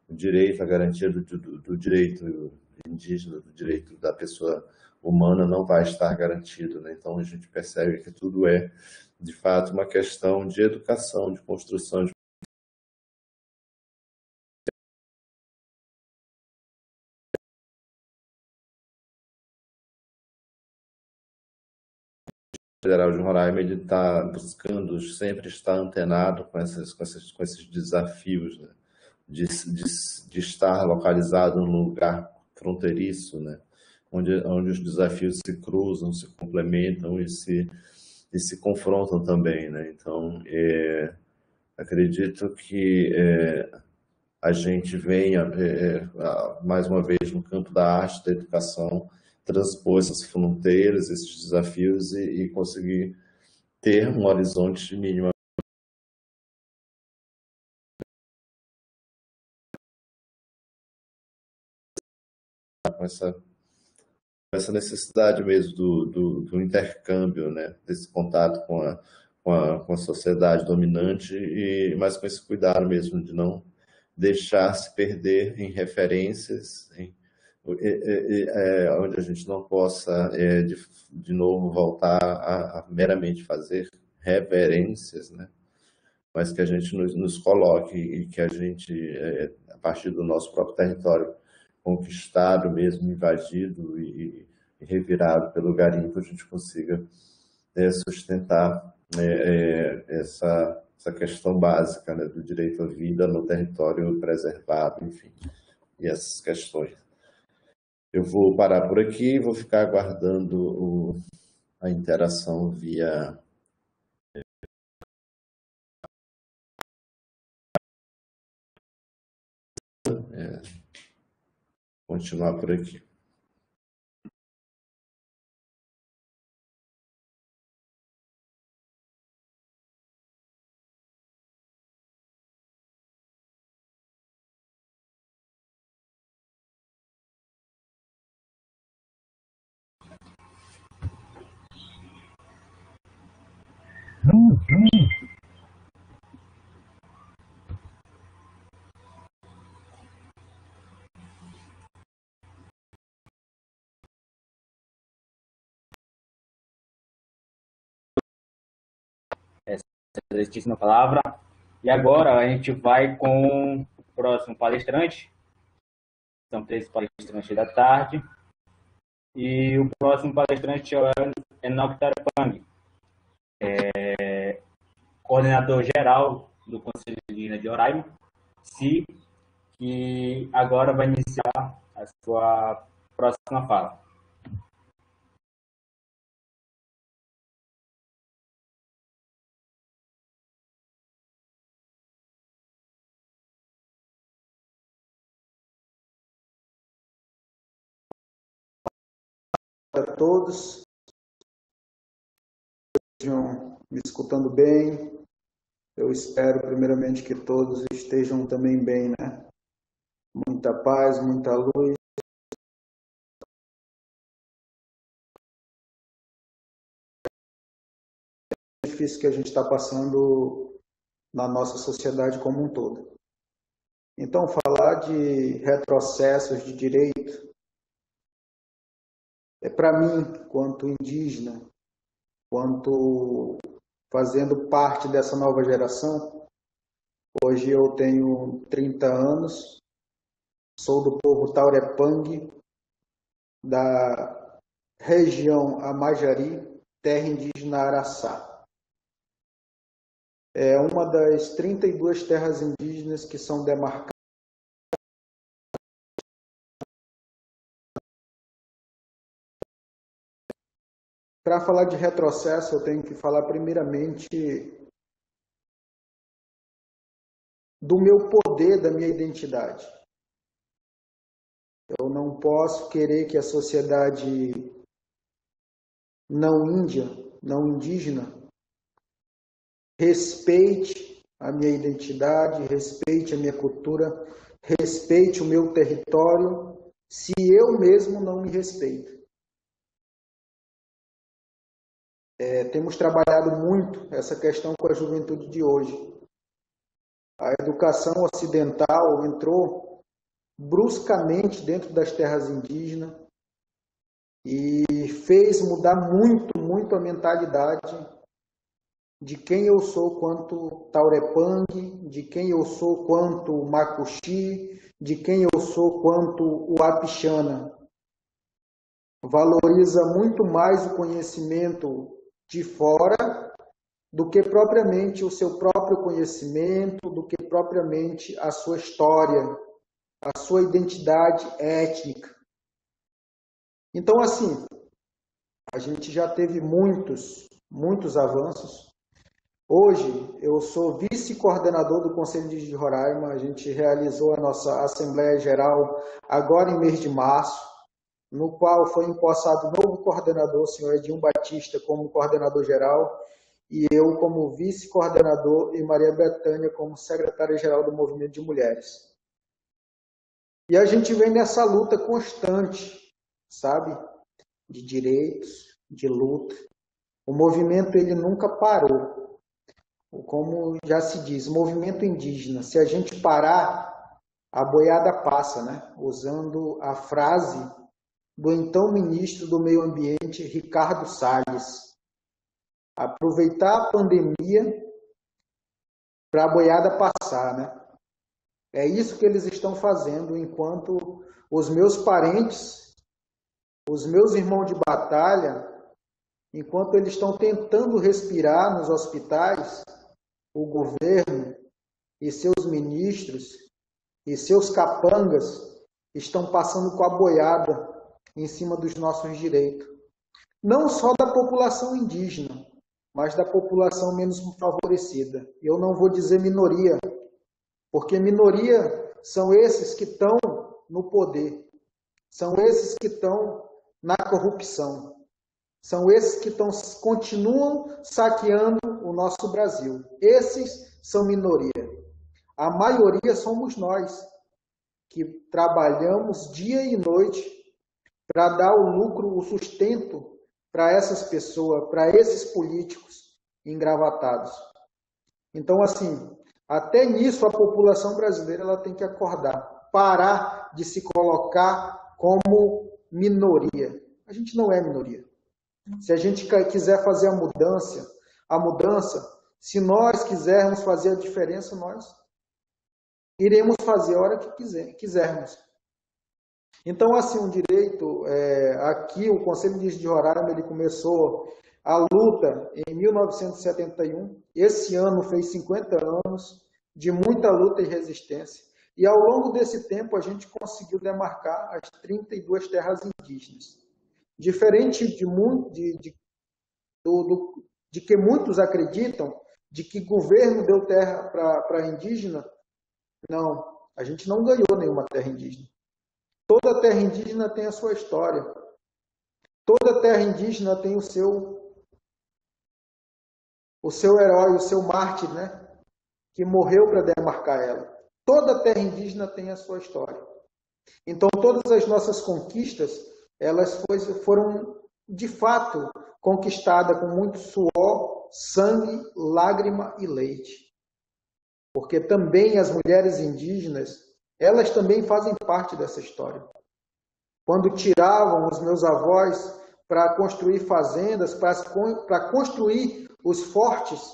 Speaker 4: o direito, a garantia do direito indígena, do direito da pessoa humana não vai estar garantido, né? Então, a gente percebe que tudo é, de fato, uma questão de educação, de construção de Federal de Roraima, ele está buscando sempre estar antenado com esses desafios, né? De estar localizado num lugar fronteiriço, né? Onde os desafios se cruzam, se complementam e se confrontam também, né? Então, acredito que a gente venha, mais uma vez, no campo da arte, da educação, transpor essas fronteiras, esses desafios e conseguir ter um horizonte mínimo com essa necessidade mesmo do intercâmbio, né? Desse contato com a sociedade dominante, mas com esse cuidado mesmo de não deixar se perder em referências, onde a gente não possa, de novo, voltar a meramente fazer reverências, né? Mas que a gente nos coloque e que a gente, a partir do nosso próprio território conquistado mesmo, invadido e revirado pelo garimpo, a gente consiga sustentar essa questão básica, né, do direito à vida no território preservado, enfim, e essas questões. Eu vou parar por aqui e vou ficar aguardando a interação via... continuar por aqui.
Speaker 2: Excelentíssima palavra. E agora a gente vai com o próximo palestrante. São 3 palestrantes da tarde. E o próximo palestrante é o Enoch Tarapang, coordenador geral do Conselho Indígena de Roraima, que agora vai iniciar a sua próxima fala.
Speaker 5: A todos, estejam me escutando bem. Eu espero primeiramente que todos estejam também bem, né? Muita paz, muita luz. É difícil que a gente está passando na nossa sociedade como um todo. Então, falar de retrocessos de direito para mim, quanto indígena, quanto fazendo parte dessa nova geração. Hoje eu tenho 30 anos, sou do povo Taurepang, da região Amajari, terra indígena Araçá. É uma das 32 terras indígenas que são demarcadas. Para falar de retrocesso, eu tenho que falar primeiramente do meu poder, da minha identidade. Eu não posso querer que a sociedade não índia, não indígena, respeite a minha identidade, respeite a minha cultura, respeite o meu território, se eu mesmo não me respeito. Temos trabalhado muito essa questão com a juventude de hoje. A educação ocidental entrou bruscamente dentro das terras indígenas e fez mudar muito a mentalidade de quem eu sou quanto Taurepang, de quem eu sou quanto Macuxi, de quem eu sou quanto o Apixana. Valoriza muito mais o conhecimento de fora do que propriamente o seu próprio conhecimento, do que propriamente a sua história, a sua identidade étnica. Então, assim, a gente já teve muitos avanços. Hoje, eu sou vice-coordenador do Conselho Indígena de Roraima. A gente realizou a nossa Assembleia Geral agora em mês de março. no qual foi empossado o novo coordenador, o senhor Edinho Batista, como coordenador geral, e eu como vice-coordenador, e Maria Bethânia como secretária-geral do Movimento de Mulheres. E a gente vem nessa luta constante, sabe? De direitos, de luta. O movimento ele nunca parou. Como já se diz, movimento indígena. Se a gente parar, a boiada passa, né? Usando a frase do então ministro do Meio Ambiente, Ricardo Salles. Aproveitar a pandemia para a boiada passar, né? É isso que eles estão fazendo, enquanto os meus parentes, os meus irmãos de batalha, enquanto eles estão tentando respirar nos hospitais, o governo e seus ministros e seus capangas estão passando com a boiada em cima dos nossos direitos. Não só da população indígena, mas da população menos favorecida. Eu não vou dizer minoria, porque minoria são esses que estão no poder, são esses que estão na corrupção, são esses que continuam saqueando o nosso Brasil. Esses são minoria. A maioria somos nós, que trabalhamos dia e noite para dar o lucro, o sustento para essas pessoas, para esses políticos engravatados. Então, assim, até nisso a população brasileira ela tem que acordar, parar de se colocar como minoria. A gente não é minoria. Se a gente quiser fazer a mudança, se nós quisermos fazer a diferença, nós iremos fazer a hora que quisermos. Então, assim, um direito, aqui o Conselho Indígena de Roraima, ele começou a luta em 1971, esse ano fez 50 anos de muita luta e resistência, e ao longo desse tempo a gente conseguiu demarcar as 32 terras indígenas. Diferente de que muitos acreditam, de que governo deu terra para indígena, não, a gente não ganhou nenhuma terra indígena. Toda terra indígena tem a sua história. Toda terra indígena tem o seu herói, o seu mártir, né? Que morreu para demarcar ela. Toda terra indígena tem a sua história. Então, todas as nossas conquistas, elas foram, de fato, conquistadas com muito suor, sangue, lágrima e leite. Porque também as mulheres indígenas, elas também fazem parte dessa história. Quando tiravam os meus avós para construir fazendas, para construir os fortes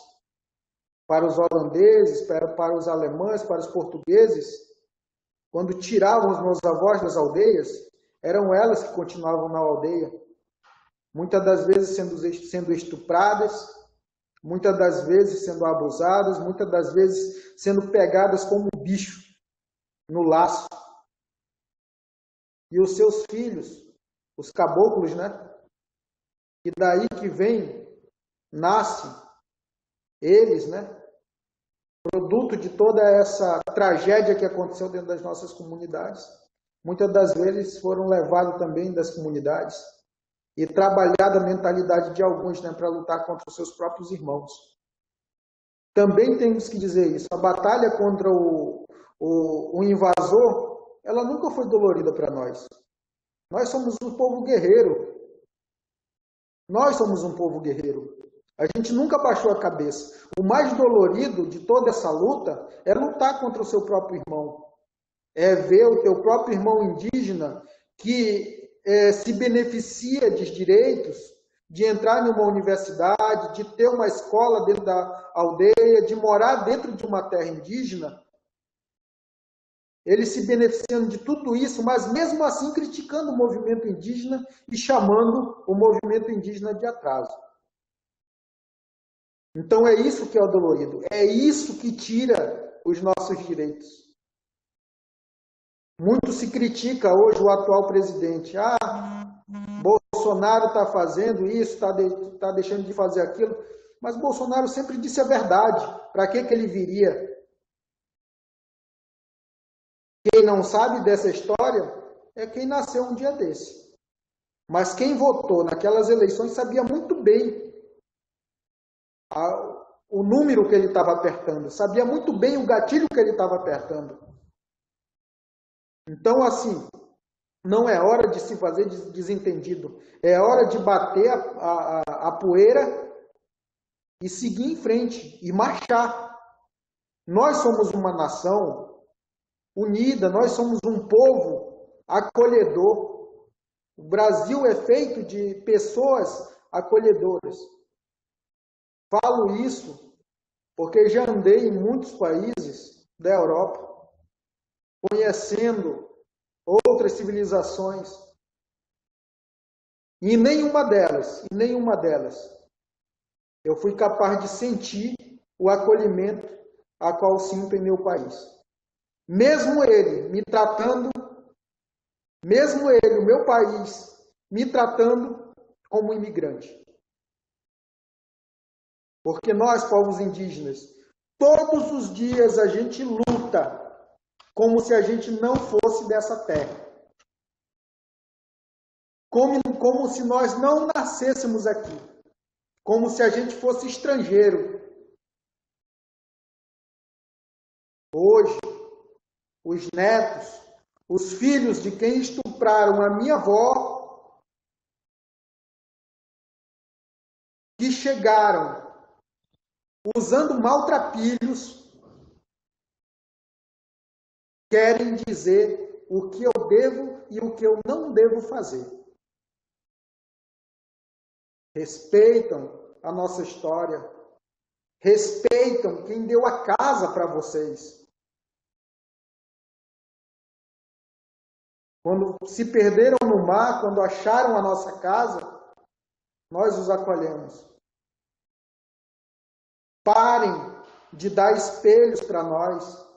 Speaker 5: para os holandeses, para os alemães, para os portugueses, quando tiravam os meus avós das aldeias, eram elas que continuavam na aldeia, muitas das vezes sendo estupradas, muitas das vezes sendo abusadas, muitas das vezes sendo pegadas como bicho no laço. E os seus filhos, os caboclos, né? E daí que vem, nasce eles, né? Produto de toda essa tragédia que aconteceu dentro das nossas comunidades. Muitas das vezes foram levados também das comunidades e trabalhada a mentalidade de alguns, né, para lutar contra os seus próprios irmãos. Também temos que dizer isso. A batalha contra o invasor, ela nunca foi dolorida para nós. Nós somos um povo guerreiro. Nós somos um povo guerreiro. A gente nunca baixou a cabeça. O mais dolorido de toda essa luta é lutar contra o seu próprio irmão. É ver o teu próprio irmão indígena que se beneficia de direitos, de entrar em uma universidade, de ter uma escola dentro da aldeia, de morar dentro de uma terra indígena. Ele se beneficiando de tudo isso, mas mesmo assim criticando o movimento indígena e chamando o movimento indígena de atraso. Então é isso que é o dolorido, é isso que tira os nossos direitos. Muito se critica hoje o atual presidente. Bolsonaro está fazendo isso, está deixando de fazer aquilo, mas Bolsonaro sempre disse a verdade. Para que ele viria? Quem não sabe dessa história é quem nasceu um dia desse. Mas quem votou naquelas eleições sabia muito bem o número que ele estava apertando, sabia muito bem o gatilho que ele estava apertando. Então, assim, não é hora de se fazer desentendido, é hora de bater a poeira e seguir em frente, e marchar. Nós somos uma nação unida, nós somos um povo acolhedor. O Brasil é feito de pessoas acolhedoras. Falo isso porque já andei em muitos países da Europa, conhecendo outras civilizações. E em nenhuma delas, eu fui capaz de sentir o acolhimento a qual sinto em meu país. Mesmo ele me tratando, mesmo ele, o meu país, me tratando como imigrante. Porque nós, povos indígenas, todos os dias a gente luta como se a gente não fosse dessa terra. Como se nós não nascêssemos aqui. Como se a gente fosse estrangeiro. Hoje, os netos, os filhos de quem estupraram a minha avó, que chegaram usando maltrapilhos, querem dizer o que eu devo e o que eu não devo fazer. Respeitam a nossa história, respeitam quem deu a casa para vocês. Quando se perderam no mar, quando acharam a nossa casa, nós os acolhemos. Parem de dar espelhos para nós.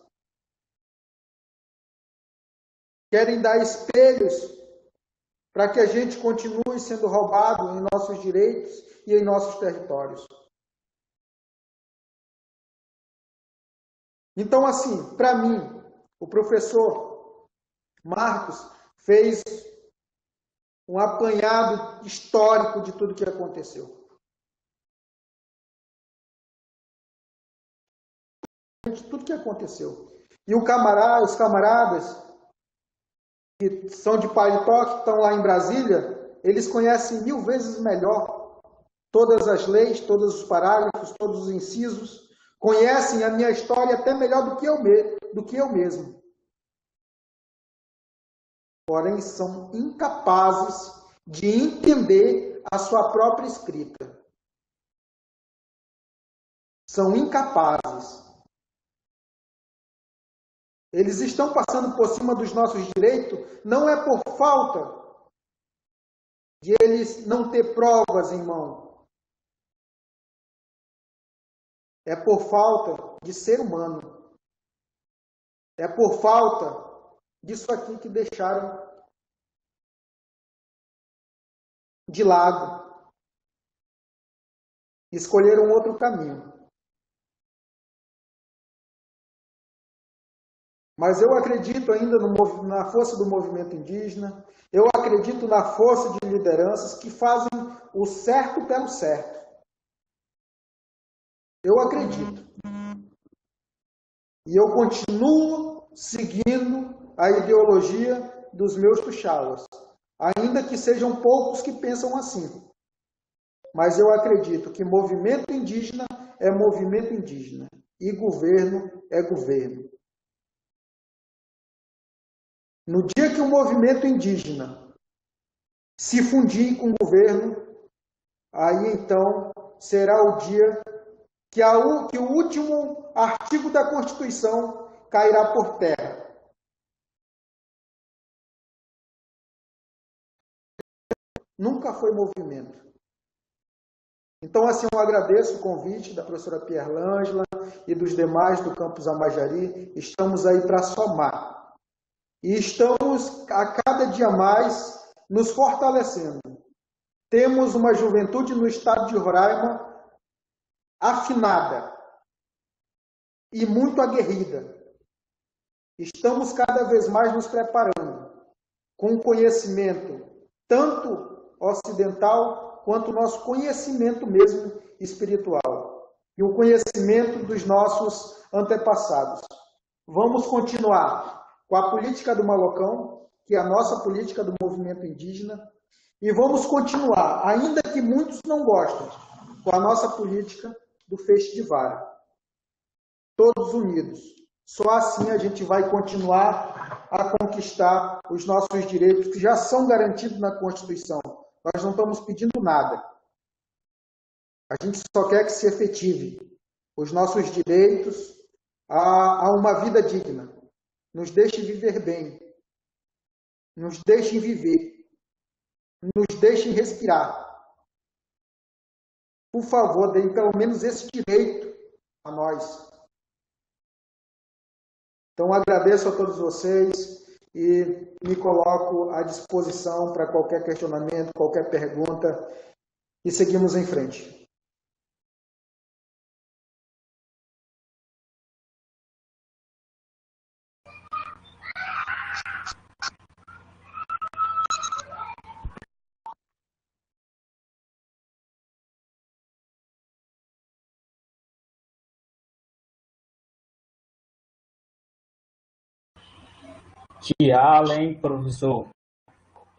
Speaker 5: Querem dar espelhos para que a gente continue sendo roubado em nossos direitos e em nossos territórios. Então, assim, para mim, o professor Marcos fez um apanhado histórico de tudo que aconteceu. De tudo que aconteceu. E os camaradas que são de paletó, que estão lá em Brasília, eles conhecem 1000 vezes melhor todas as leis, todos os parágrafos, todos os incisos, conhecem a minha história até melhor do que eu mesmo. Porém, são incapazes de entender a sua própria escrita. São incapazes. Eles estão passando por cima dos nossos direitos, não é por falta de eles não ter provas em mão. É por falta de ser humano. É por falta disso aqui que deixaram de lado. Escolheram outro caminho. Mas eu acredito ainda na força do movimento indígena, eu acredito na força de lideranças que fazem o certo pelo certo. Eu acredito. E eu continuo seguindo a ideologia dos meus tuxalas, ainda que sejam poucos que pensam assim. Mas eu acredito que movimento indígena é movimento indígena e governo é governo. No dia que o movimento indígena se fundir com o governo, aí então será o dia que o último artigo da Constituição cairá por terra. Nunca foi movimento. Então, assim, eu agradeço o convite da professora Pierlângela e dos demais do campus Amajari. Estamos aí para somar. E estamos, a cada dia mais, nos fortalecendo. Temos uma juventude no estado de Roraima afinada e muito aguerrida. Estamos cada vez mais nos preparando com conhecimento tanto ocidental, quanto o nosso conhecimento mesmo espiritual e o conhecimento dos nossos antepassados. Vamos continuar com a política do Malocão, que é a nossa política do movimento indígena, e vamos continuar, ainda que muitos não gostem, com a nossa política do feixe de vara. Todos unidos. Só assim a gente vai continuar a conquistar os nossos direitos, que já são garantidos na Constituição. Nós não estamos pedindo nada. A gente só quer que se efetive os nossos direitos a uma vida digna. Nos deixe viver bem. Nos deixem viver. Nos deixem respirar. Por favor, deem pelo menos esse direito a nós. Então, agradeço a todos vocês e me coloco à disposição para qualquer questionamento, qualquer pergunta, e seguimos em frente.
Speaker 2: Tia Allen, professor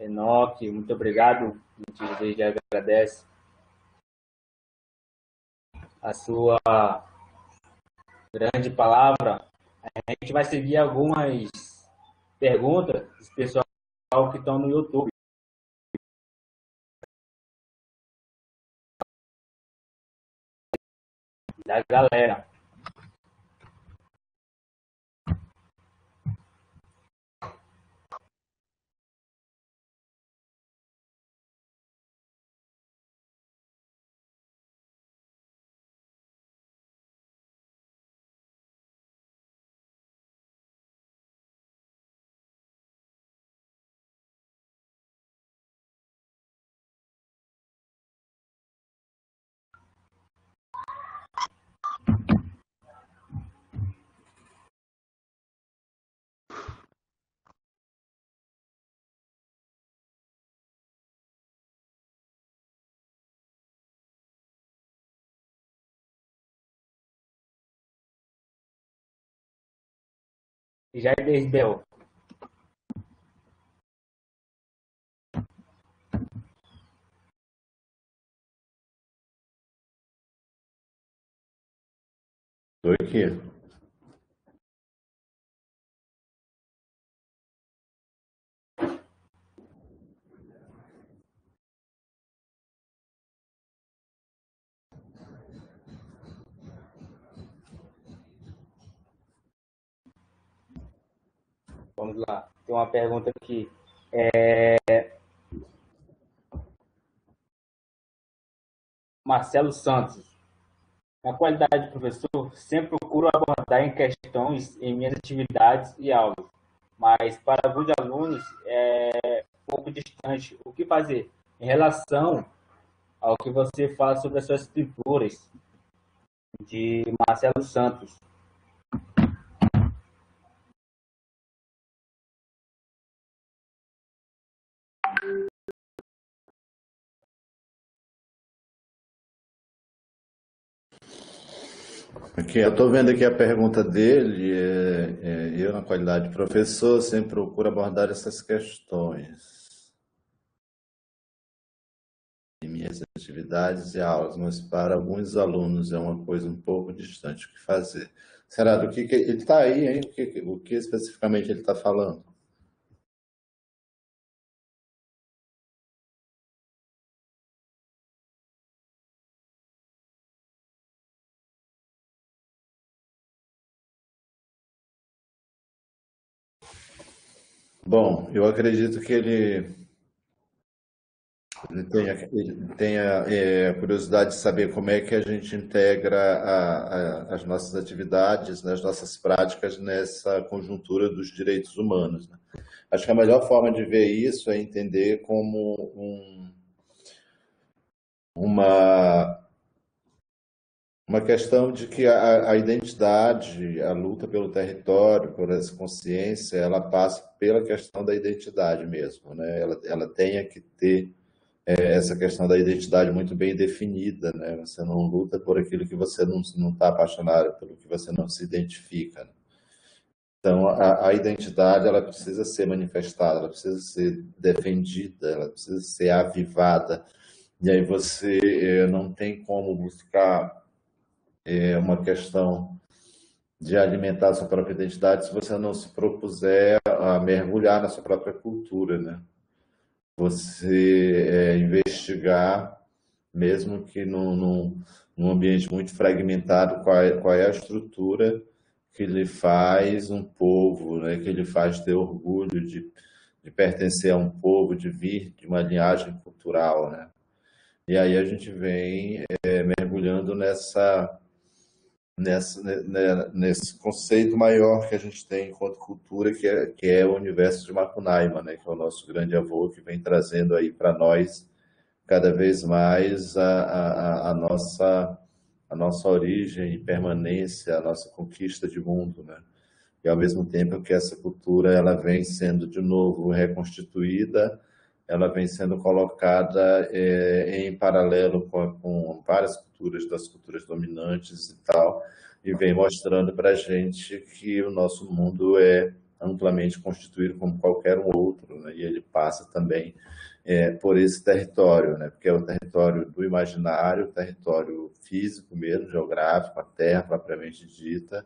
Speaker 2: Enoque, muito obrigado. A gente já agradece a sua grande palavra. A gente vai seguir algumas perguntas do pessoal que estão no YouTube. Da galera. Jair Bel.
Speaker 4: Estou aqui.
Speaker 2: Vamos lá. Tem uma pergunta aqui. Marcelo Santos. Na qualidade de professor, sempre procuro abordar em questões em minhas atividades e aulas, mas para alguns alunos é um pouco distante. O que fazer em relação ao que você fala sobre as suas escrituras, de Marcelo Santos?
Speaker 4: Aqui, eu estou vendo aqui a pergunta dele. Eu, na qualidade de professor, sempre procuro abordar essas questões em minhas atividades e aulas, mas para alguns alunos é uma coisa um pouco distante. O que fazer? Será do que ele está aí, hein? O que especificamente ele está falando? Bom, eu acredito que ele tenha curiosidade de saber como é que a gente integra as nossas atividades, né, as nossas práticas nessa conjuntura dos direitos humanos, né? Acho que a melhor forma de ver isso é entender como uma questão de que a identidade, a luta pelo território, por essa consciência, ela passa pela questão da identidade mesmo, né? Ela tenha que ter essa questão da identidade muito bem definida, né? Você não luta por aquilo que você não está apaixonado, pelo que você não se identifica, né? Então, a identidade ela precisa ser manifestada, ela precisa ser defendida, ela precisa ser avivada. E aí você não tem como buscar uma questão de alimentar a sua própria identidade se você não se propuser a mergulhar na sua própria cultura, né? Você investigar, mesmo que num ambiente muito fragmentado, qual é a estrutura que lhe faz um povo, né? Que lhe faz ter orgulho de pertencer a um povo, de vir de uma linhagem cultural, né? E aí a gente vem mergulhando nesse conceito maior que a gente tem enquanto cultura, que é o universo de Macunaíma, né? Que é o nosso grande avô, que vem trazendo aí para nós cada vez mais a nossa origem e permanência, a nossa conquista de mundo, né? E ao mesmo tempo que essa cultura ela vem sendo de novo reconstituída, ela vem sendo colocada em paralelo com várias culturas, das culturas dominantes e tal, e vem mostrando para a gente que o nosso mundo é amplamente constituído como qualquer um outro, né? E ele passa também por esse território, né? Porque é o território do imaginário, o território físico mesmo, geográfico, a terra propriamente dita,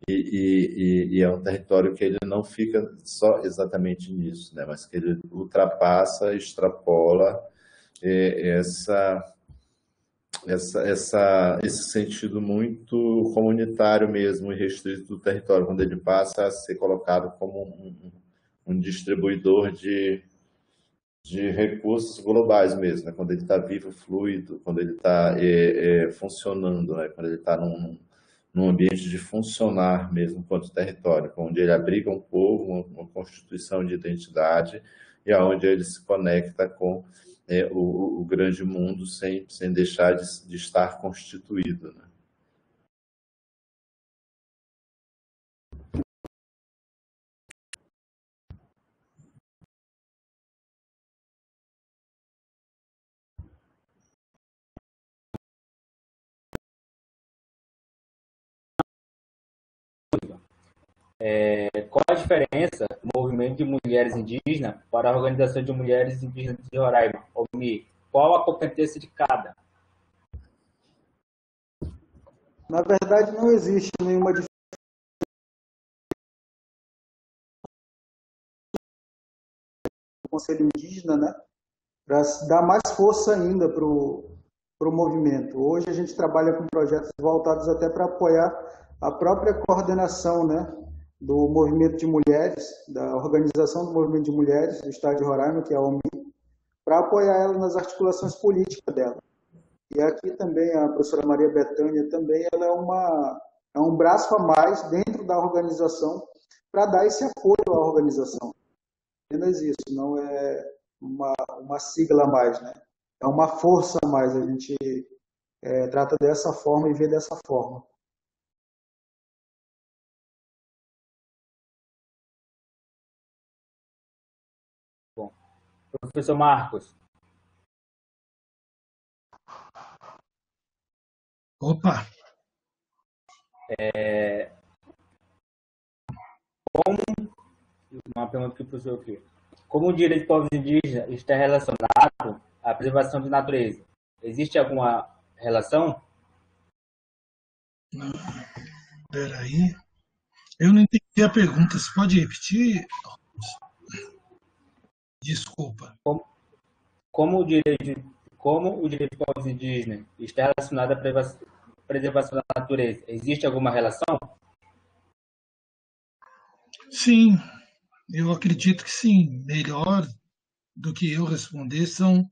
Speaker 4: e é um território que ele não fica só exatamente nisso, né? Mas que ele ultrapassa, extrapola esse sentido muito comunitário mesmo e restrito do território, quando ele passa a ser colocado como um distribuidor de recursos globais mesmo, né? Quando ele está vivo, fluido, quando ele está funcionando, né? Quando ele está num ambiente de funcionar mesmo enquanto território, onde ele abriga um povo, uma constituição de identidade, e aonde ele se conecta com o grande mundo sem deixar de estar constituído, né?
Speaker 2: Qual a diferença do movimento de mulheres indígenas para a Organização de Mulheres Indígenas de Roraima, OMI? Qual a competência de cada?
Speaker 5: Na verdade, não existe nenhuma diferença no Conselho Indígena, né? Para dar mais força ainda para o movimento. Hoje a gente trabalha com projetos voltados até para apoiar a própria coordenação, né, do movimento de mulheres, da organização do movimento de mulheres do Estado de Roraima, que é a OMI, para apoiar ela nas articulações políticas dela. E aqui também a professora Maria Bethânia também, ela é um braço a mais dentro da organização para dar esse apoio à organização. Apenas isso, não é uma sigla a mais, né? É uma força a mais, a gente trata dessa forma e vê dessa forma.
Speaker 2: Bom, professor Marcos.
Speaker 3: Opa!
Speaker 2: Uma pergunta aqui para o senhor aqui. Como o direito de povos indígenas está relacionado à preservação da natureza? Existe alguma relação?
Speaker 3: Peraí. Eu não entendi a pergunta. Você pode repetir? Desculpa.
Speaker 2: Como o direito de povos indígenas está relacionado à preservação da natureza? Existe alguma relação?
Speaker 3: Sim, eu acredito que sim. Melhor do que eu responder são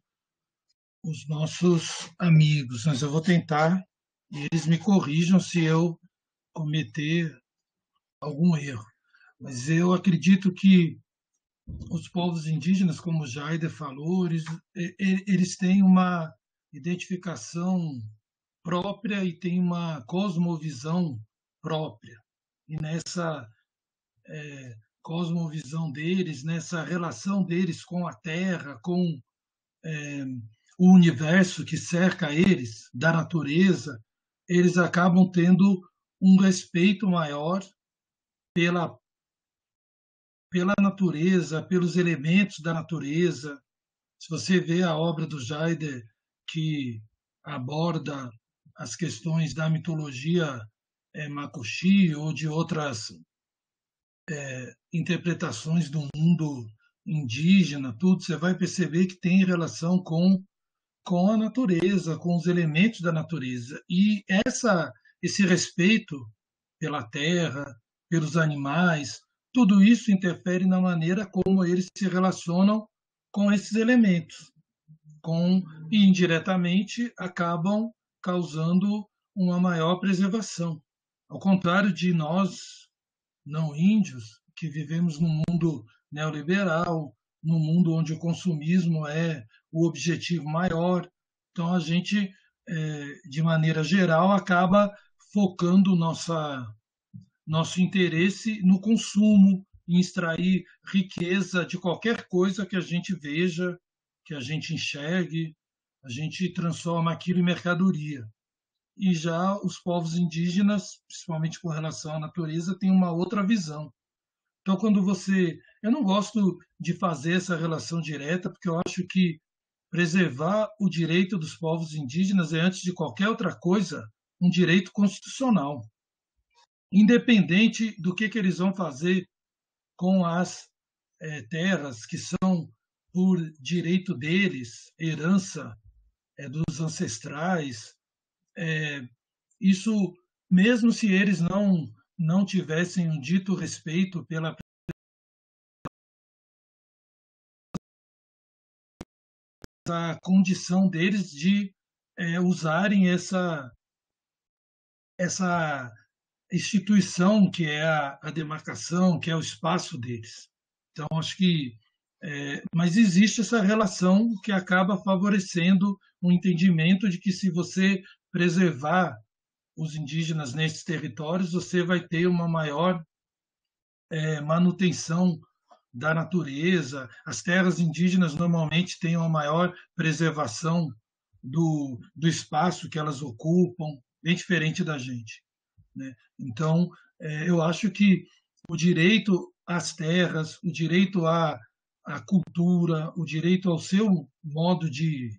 Speaker 3: os nossos amigos, mas eu vou tentar e eles me corrijam se eu cometer algum erro. Mas eu acredito que os povos indígenas, como o Jaider falou, eles têm uma identificação própria e têm uma cosmovisão própria. E nessa cosmovisão deles, nessa relação deles com a terra, com o universo que cerca eles, da natureza, eles acabam tendo um respeito maior pela natureza, pelos elementos da natureza. Se você vê a obra do Jaider, que aborda as questões da mitologia Makushi ou de outras interpretações do mundo indígena, tudo, você vai perceber que tem relação com a natureza, com os elementos da natureza. E esse respeito pela terra, pelos animais, tudo isso interfere na maneira como eles se relacionam com esses elementos, e indiretamente acabam causando uma maior preservação. Ao contrário de nós, não índios, que vivemos num mundo neoliberal, num mundo onde o consumismo é o objetivo maior. Então, a gente, de maneira geral, acaba focando nosso interesse no consumo, em extrair riqueza de qualquer coisa que a gente veja, que a gente enxergue, a gente transforma aquilo em mercadoria. E já os povos indígenas, principalmente com relação à natureza, têm uma outra visão. Então, eu não gosto de fazer essa relação direta, porque eu acho que preservar o direito dos povos indígenas é, antes de qualquer outra coisa, um direito constitucional. Independente do que eles vão fazer com as terras que são por direito deles, herança dos ancestrais, isso, mesmo se eles não tivessem um dito respeito pela condição deles de usarem essa instituição que é a demarcação, que é o espaço deles. Então, acho que mas existe essa relação que acaba favorecendo um entendimento de que, se você preservar os indígenas nesses territórios, você vai ter uma maior manutenção da natureza. As terras indígenas normalmente têm uma maior preservação do espaço que elas ocupam, bem diferente da gente, né? Então, eu acho que o direito às terras, o direito à cultura, o direito ao seu modo de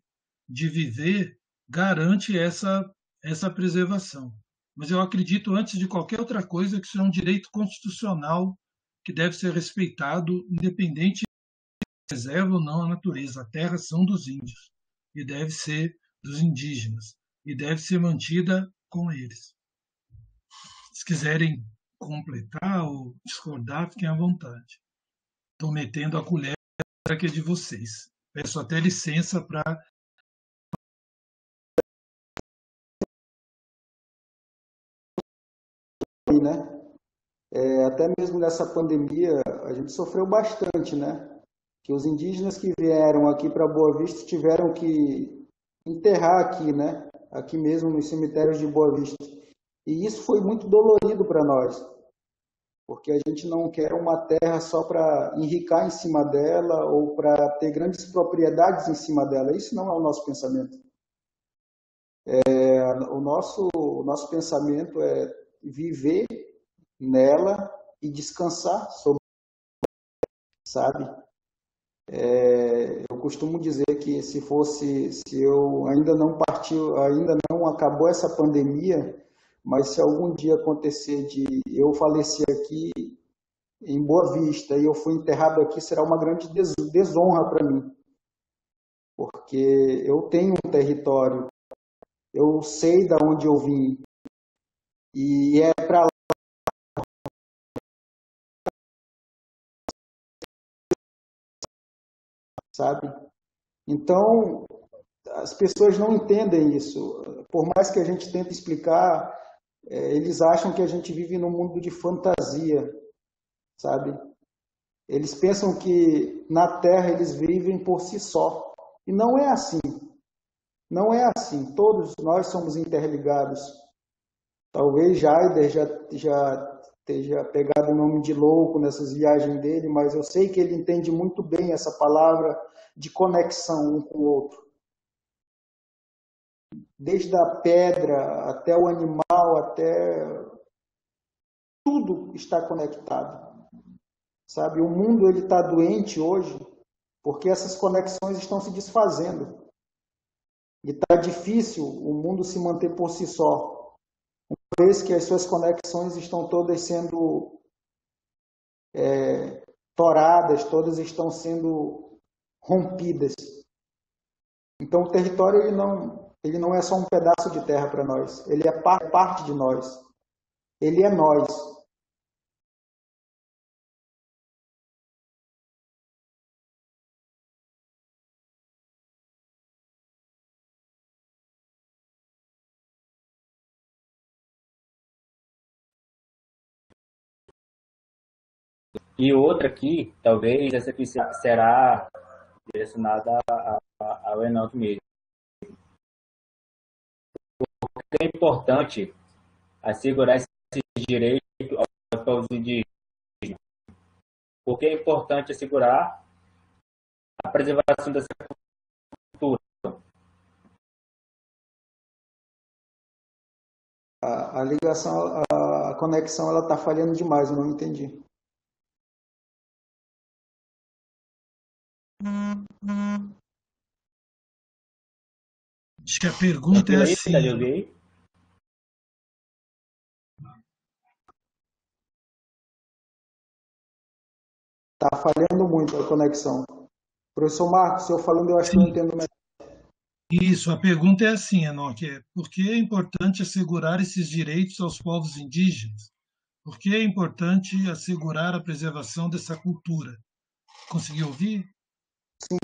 Speaker 3: viver, garante essa preservação. Mas eu acredito, antes de qualquer outra coisa, que isso é um direito constitucional que deve ser respeitado, independente se preserva ou não a natureza. A terra são dos índios e deve ser dos indígenas e deve ser mantida com eles. Se quiserem completar ou discordar, fiquem à vontade. Estou metendo a colher que é de vocês. Peço até licença para
Speaker 5: né? Até mesmo nessa pandemia, a gente sofreu bastante, né? Que os indígenas que vieram aqui para Boa Vista tiveram que enterrar aqui, né? Aqui mesmo nos cemitérios de Boa Vista. E isso foi muito dolorido para nós, porque a gente não quer uma terra só para enricar em cima dela ou para ter grandes propriedades em cima dela. Isso não é o nosso pensamento. O nosso pensamento é viver nela e descansar sobre, sabe? Eu costumo dizer que se eu ainda não acabou essa pandemia, mas se algum dia acontecer de eu falecer aqui em Boa Vista e eu fui enterrado aqui, será uma grande desonra para mim, porque eu tenho um território, eu sei de onde eu vim e é para lá, sabe? Então, as pessoas não entendem isso. Por mais que a gente tente explicar, eles acham que a gente vive num mundo de fantasia, sabe? Eles pensam que na Terra eles vivem por si só. E não é assim. Não é assim. Todos nós somos interligados. Talvez Jaider já esteja pegado o nome de louco nessas viagens dele, mas eu sei que ele entende muito bem essa palavra de conexão um com o outro. Desde a pedra até o animal, até tudo está conectado. Sabe, o mundo ele está doente hoje porque essas conexões estão se desfazendo. E está difícil o mundo se manter por si só, uma vez que as suas conexões estão todas sendo toradas, todas estão sendo rompidas. Então o território ele não é só um pedaço de terra para nós, ele é parte de nós, ele é nós.
Speaker 2: E outra aqui, talvez essa aqui será direcionada ao Enaldo mesmo. É importante assegurar esse direito aos povos indígenas. Porque é importante assegurar a preservação dessa cultura.
Speaker 5: A ligação, a conexão, ela está falhando demais, eu não entendi.
Speaker 3: Acho que a pergunta é assim.
Speaker 5: Está falhando muito a conexão. Professor Marcos, eu falando, eu acho que eu entendo melhor.
Speaker 3: Isso, a pergunta é assim, Enoque, por que é importante assegurar esses direitos aos povos indígenas? Por que é importante assegurar a preservação dessa cultura? Conseguiu ouvir?
Speaker 5: Sim.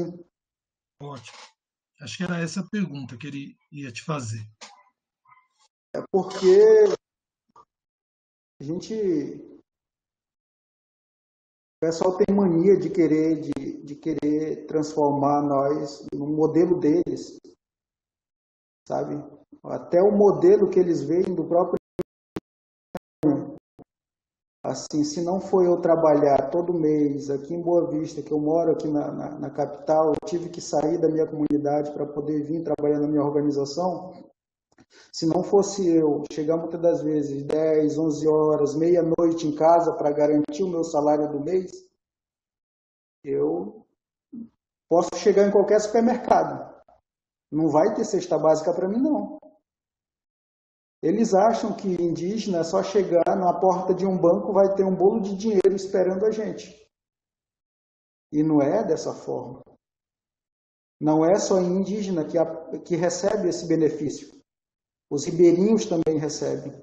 Speaker 3: Ótimo. Acho que era essa a pergunta que ele ia te fazer.
Speaker 5: É porque o pessoal tem mania de querer transformar nós no modelo deles, sabe? Até o modelo que eles veem do próprio. Assim, se não for eu trabalhar todo mês aqui em Boa Vista, que eu moro aqui na capital, eu tive que sair da minha comunidade para poder vir trabalhar na minha organização. Se não fosse eu chegar muitas das vezes 10, 11 horas, meia-noite em casa para garantir o meu salário do mês, eu posso chegar em qualquer supermercado. Não vai ter cesta básica para mim, não. Eles acham que indígena é só chegar na porta de um banco, vai ter um bolo de dinheiro esperando a gente. E não é dessa forma. Não é só indígena que recebe esse benefício. Os ribeirinhos também recebem.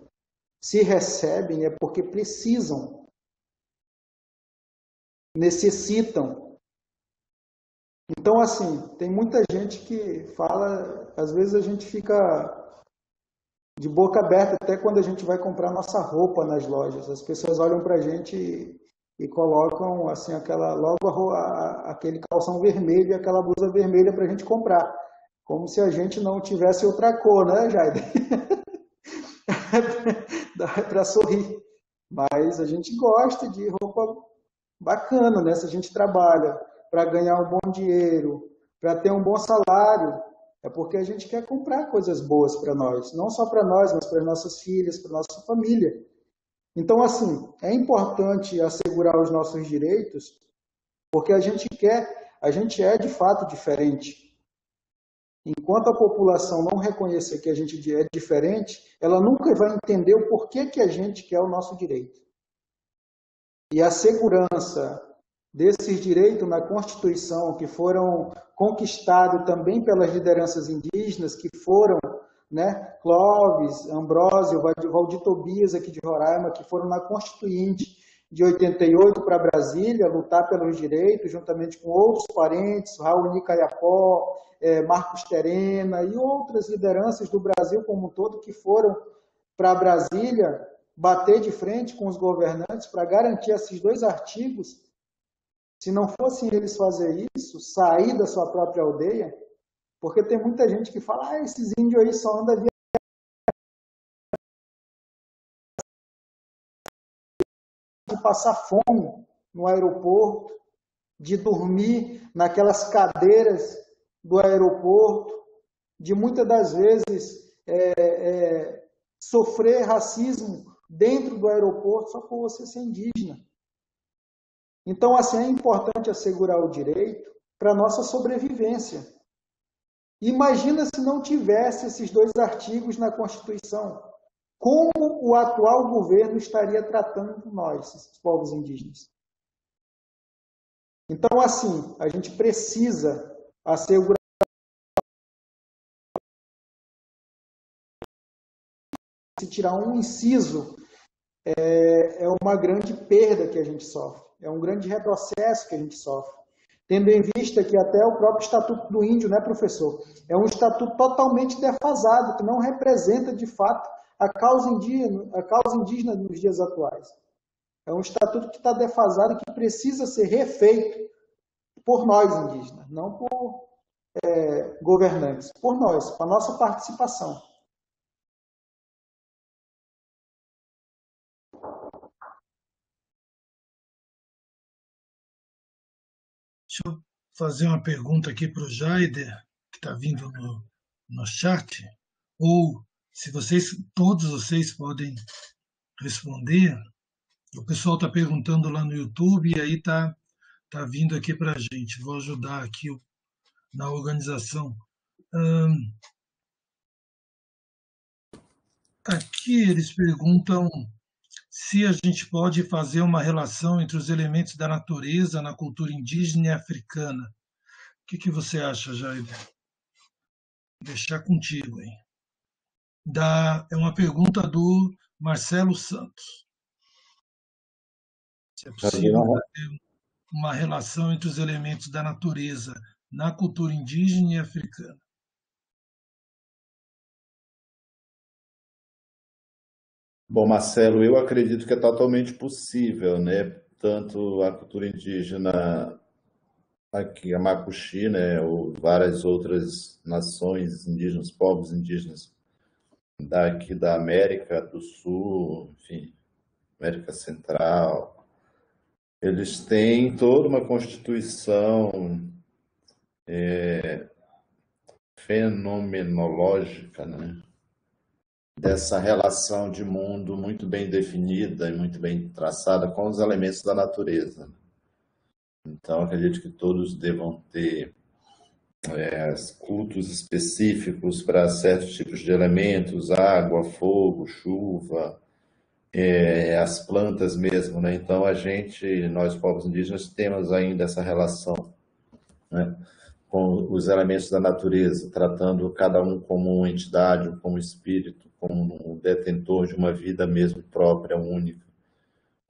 Speaker 5: Se recebem é porque precisam, necessitam. Então, assim, tem muita gente que fala, às vezes a gente fica de boca aberta até quando a gente vai comprar nossa roupa nas lojas. As pessoas olham para a gente e colocam assim logo aquele calção vermelho e aquela blusa vermelha para a gente comprar. Como se a gente não tivesse outra cor, né, Jair? Dá para sorrir. Mas a gente gosta de roupa bacana, né? Se a gente trabalha para ganhar um bom dinheiro, para ter um bom salário, é porque a gente quer comprar coisas boas para nós. Não só para nós, mas para as nossas filhas, para a nossa família. Então, assim, é importante assegurar os nossos direitos, porque a gente é de fato diferente. Enquanto a população não reconhecer que a gente é diferente, ela nunca vai entender o porquê que a gente quer o nosso direito. E a segurança desses direitos na Constituição, que foram conquistados também pelas lideranças indígenas, que foram, né, Clóvis, Ambrósio, Valdir Tobias aqui de Roraima, que foram na Constituinte de 88 para Brasília, lutar pelos direitos, juntamente com outros parentes, Raul Nicaiapó, Marcos Terena e outras lideranças do Brasil como um todo que foram para Brasília bater de frente com os governantes para garantir esses dois artigos. Se não fossem eles fazer isso, sair da sua própria aldeia, porque tem muita gente que fala, esses índios aí só andam de passar fome no aeroporto, de dormir naquelas cadeiras do aeroporto, de muitas das vezes sofrer racismo dentro do aeroporto só por você ser indígena. Então, assim, é importante assegurar o direito para a nossa sobrevivência. Imagina se não tivesse esses 2 artigos na Constituição. Como o atual governo estaria tratando nós, esses povos indígenas? Então, assim, a gente precisa assegurar. Se tirar um inciso, é uma grande perda que a gente sofre, é um grande retrocesso que a gente sofre. Tendo em vista que até o próprio Estatuto do Índio, né, professor, é um estatuto totalmente defasado, que não representa, de fato, a causa indígena nos dias atuais. É um estatuto que está defasado e que precisa ser refeito por nós indígenas, não por governantes, por nós, com a nossa participação.
Speaker 3: Deixa eu fazer uma pergunta aqui para o Jaider, que está vindo no chat, ou se todos vocês podem responder. O pessoal está perguntando lá no YouTube e aí tá vindo aqui para a gente. Vou ajudar aqui na organização. Aqui eles perguntam se a gente pode fazer uma relação entre os elementos da natureza na cultura indígena e africana. O que você acha, Jair? Deixar contigo, hein? É uma pergunta do Marcelo Santos. Se é possível fazer uma relação entre os elementos da natureza na cultura indígena e africana.
Speaker 4: Bom, Marcelo, eu acredito que é totalmente possível, né? Tanto a cultura indígena aqui, a Macuxi, né? Ou várias outras nações indígenas, povos indígenas daqui da América do Sul, enfim, América Central, eles têm toda uma constituição fenomenológica, né? Dessa relação de mundo muito bem definida e muito bem traçada com os elementos da natureza. Então, acredito que todos devam ter cultos específicos para certos tipos de elementos, água, fogo, chuva, as plantas mesmo, né? Então, nós povos indígenas, temos ainda essa relação, né, com os elementos da natureza, tratando cada um como uma entidade, como um espírito, como um detentor de uma vida mesmo própria, única,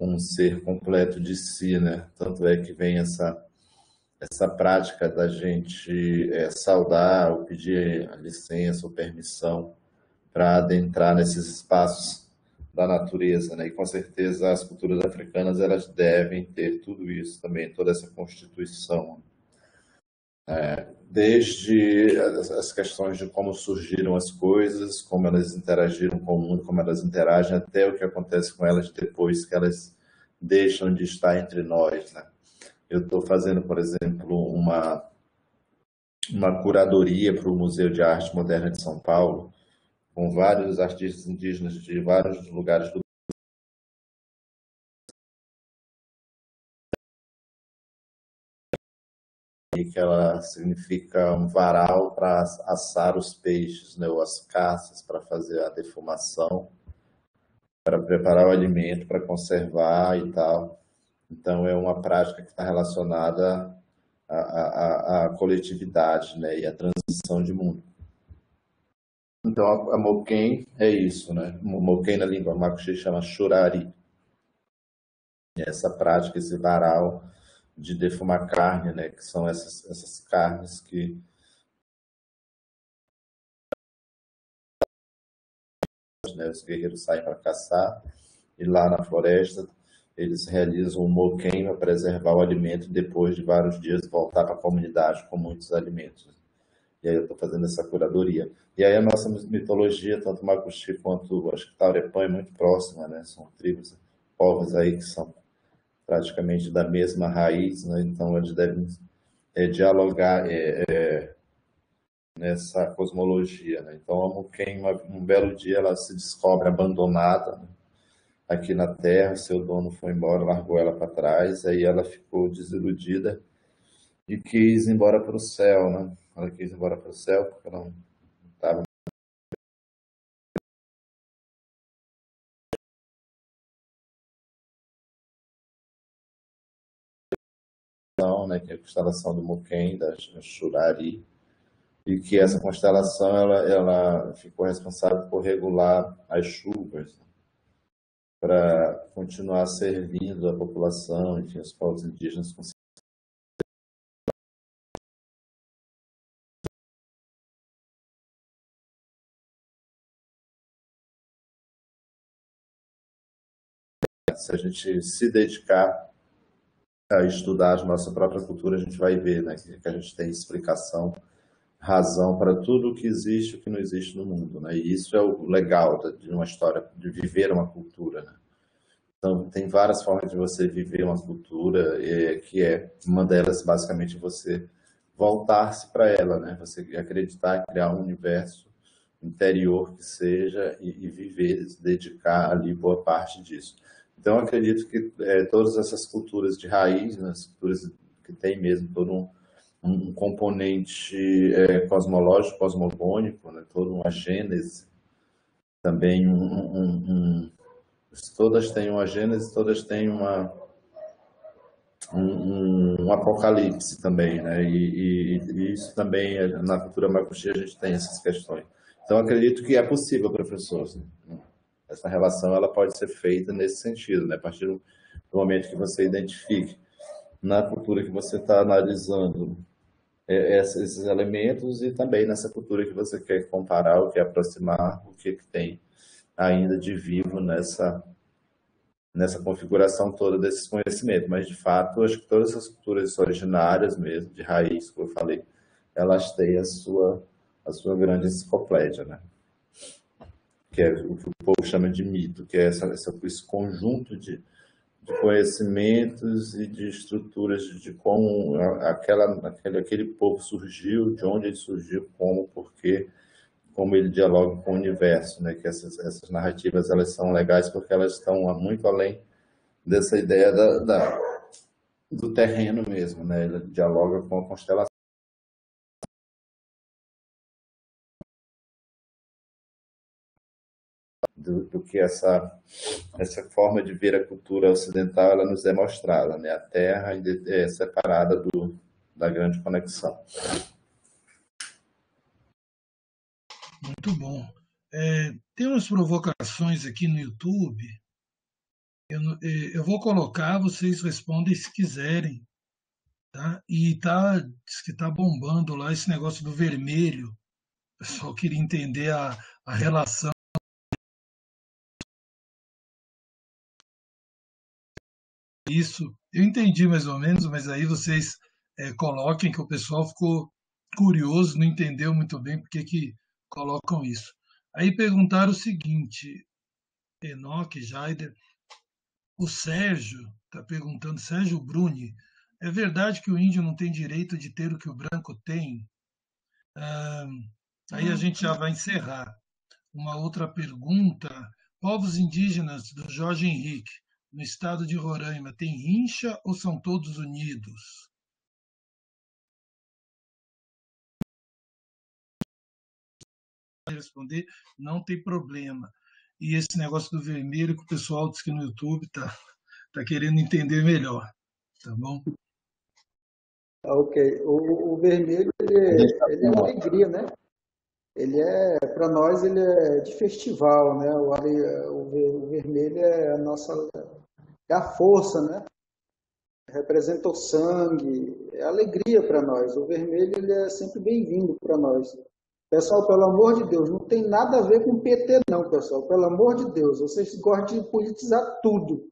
Speaker 4: um ser completo de si, né? Tanto é que vem essa prática da gente saudar ou pedir a licença ou permissão para adentrar nesses espaços da natureza, né? E com certeza as culturas africanas elas devem ter tudo isso também, toda essa constituição. Desde as questões de como surgiram as coisas, como elas interagiram com o mundo, como elas interagem, até o que acontece com elas depois que elas deixam de estar entre nós, né? Eu estou fazendo, por exemplo, uma curadoria para o Museu de Arte Moderna de São Paulo, com vários artistas indígenas de vários lugares do e que ela significa um varal para assar os peixes, né, ou as caças para fazer a defumação, para preparar o alimento, para conservar e tal. Então, é uma prática que está relacionada à coletividade, né, e à transição de mundo. Então, a Moquém é isso, né? Moquém na língua Macuxi chama Churari. Essa prática, esse varal de defumar carne, né, que são essas carnes que os guerreiros saem para caçar e lá na floresta eles realizam um moquém para preservar o alimento e depois de vários dias voltar para a comunidade com muitos alimentos. E aí eu estou fazendo essa curadoria. E aí a nossa mitologia, tanto Macuxi quanto acho que Taurepã é muito próxima, né? São tribos, povos aí que são praticamente da mesma raiz, né? Então eles devem dialogar nessa cosmologia, né? Então a Muquem, um belo dia, ela se descobre abandonada, né, aqui na Terra, seu dono foi embora, largou ela para trás, aí ela ficou desiludida e quis ir embora para o céu, né? Ela quis ir embora para o céu porque ela não estava, né? Que é a constelação do Muquem, da Shurari, e que essa constelação ela ficou responsável por regular as chuvas, né, para continuar servindo a população, enfim, os povos indígenas com se a gente se dedicar a estudar a nossa própria cultura, a gente vai ver, né, que a gente tem explicação, razão para tudo o que existe e o que não existe no mundo, né? E isso é o legal de uma história, de viver uma cultura, né? Então, tem várias formas de você viver uma cultura, que é uma delas, basicamente, você voltar-se para ela, né? Você acreditar, criar um universo interior que seja e viver, se dedicar ali boa parte disso. Então, eu acredito que todas essas culturas de raiz, né, as culturas que tem mesmo todo um componente cosmológico, cosmogônico, né, toda uma gênese, também todas têm uma gênese, todas têm um apocalipse também, né? E isso também, na cultura macuxi, a gente tem essas questões. Então, acredito que é possível, professor. Assim, essa relação ela pode ser feita nesse sentido, né? A partir do momento que você identifique na cultura que você está analisando esses elementos e também nessa cultura que você quer comparar, ou quer aproximar, o que tem ainda de vivo nessa configuração toda desses conhecimentos. Mas, de fato, acho que todas essas culturas originárias mesmo, de raiz, como eu falei, elas têm a sua grande enciclopédia, né? Que é o que o povo chama de mito, que é esse conjunto de conhecimentos e de estruturas de como aquele povo surgiu, de onde ele surgiu, como, porquê, como ele dialoga com o universo, né? Que essas narrativas elas são legais porque elas estão muito além dessa ideia do terreno mesmo, né? Ele dialoga com a constelação. Do que essa forma de ver a cultura ocidental ela nos é mostrada, né? A Terra é separada da grande conexão.
Speaker 3: Muito bom. Tem umas provocações aqui no YouTube. Eu vou colocar, vocês respondem se quiserem, tá? E diz que tá bombando lá esse negócio do vermelho. O pessoal queria entender a relação. Isso, eu entendi mais ou menos, mas aí vocês coloquem que o pessoal ficou curioso, não entendeu muito bem por que colocam isso. Aí perguntaram o seguinte, Enoque, Jaider, o Sérgio está perguntando, Sérgio Bruni, é verdade que o índio não tem direito de ter o que o branco tem? Aí a gente já vai encerrar. Uma outra pergunta, povos indígenas do Jorge Henrique, no estado de Roraima, tem rincha ou são todos unidos? Responder, não tem problema. E esse negócio do vermelho que o pessoal diz que no YouTube tá querendo entender melhor, tá bom?
Speaker 5: Ok. O vermelho, ele é uma alegria, né? Para nós, ele é de festival, né? O vermelho é é a força, né? Representa o sangue, é alegria para nós. O vermelho, ele é sempre bem-vindo para nós. Pessoal, pelo amor de Deus, não tem nada a ver com PT não, pessoal. Pelo amor de Deus, vocês gostam de politizar tudo.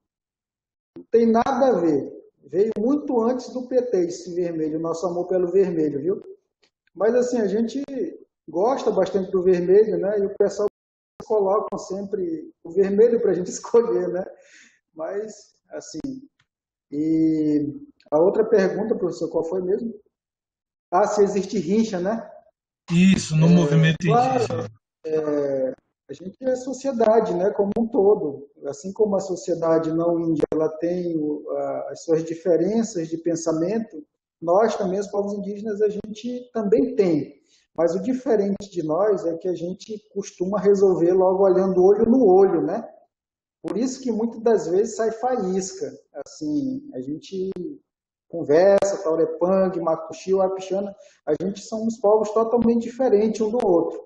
Speaker 5: Não tem nada a ver. Veio muito antes do PT esse vermelho, nosso amor pelo vermelho, viu? Mas assim, a gente gosta bastante do vermelho, né? E o pessoal coloca sempre o vermelho para a gente escolher, né? Mas, assim, E a outra pergunta, professor, qual foi mesmo? Ah, se existe rincha, né?
Speaker 3: Isso, no movimento
Speaker 5: Claro,
Speaker 3: indígena.
Speaker 5: a gente é sociedade, né, como um todo. Assim como a sociedade não índia ela tem as suas diferenças de pensamento, nós também, os povos indígenas, a gente também tem. Mas o diferente de nós é que a gente costuma resolver logo olhando olho no olho, né? Por isso que muitas das vezes sai faísca. Assim, a gente conversa, Taurepang, Macuxi, Apixana, a gente somos povos totalmente diferentes um do outro.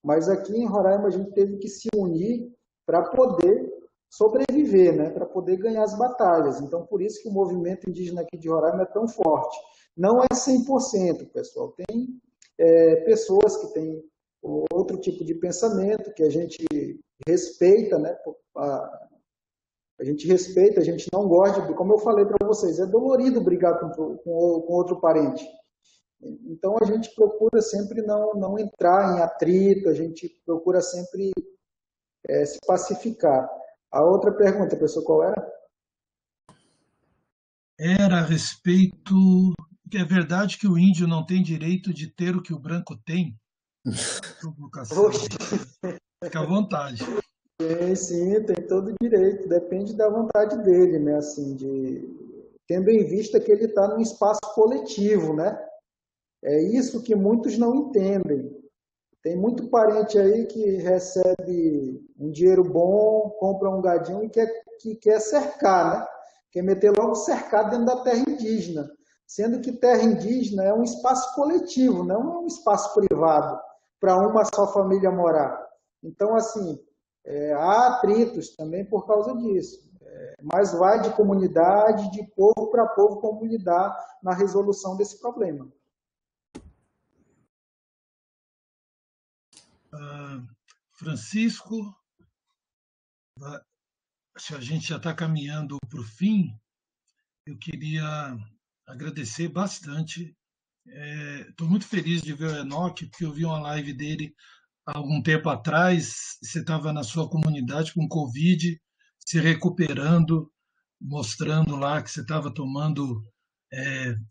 Speaker 5: Mas aqui em Roraima a gente teve que se unir para poder sobreviver, né? Para poder ganhar as batalhas. Então, por isso que o movimento indígena aqui de Roraima é tão forte. Não é 100%, pessoal. Tem pessoas que têm outro tipo de pensamento, que a gente respeita, né? A gente respeita, a gente não gosta, como eu falei para vocês, é dolorido brigar com outro parente. Então a gente procura sempre não entrar em atrito, a gente procura sempre se pacificar. A outra pergunta, professor, qual era?
Speaker 3: Era a respeito. É verdade que o índio não tem direito de ter o que o branco tem? Provocação. Fica à vontade.
Speaker 5: Sim, tem todo o direito, depende da vontade dele, né? Assim, tendo em vista que ele está num espaço coletivo, né? É isso que muitos não entendem. Tem muito parente aí que recebe um dinheiro bom, compra um gadinho e que quer cercar, né? Quer meter logo cercado dentro da terra indígena. Sendo que terra indígena é um espaço coletivo, não é um espaço privado para uma só família morar. Então, assim, há atritos também por causa disso. Mas vai de comunidade, de povo para povo, como lidar na resolução desse problema.
Speaker 3: Francisco, a gente já está caminhando para o fim. Eu queria agradecer bastante. Estou muito feliz de ver o Enoque, porque eu vi uma live dele há algum tempo atrás. Você estava na sua comunidade com Covid, se recuperando, mostrando lá que você estava tomando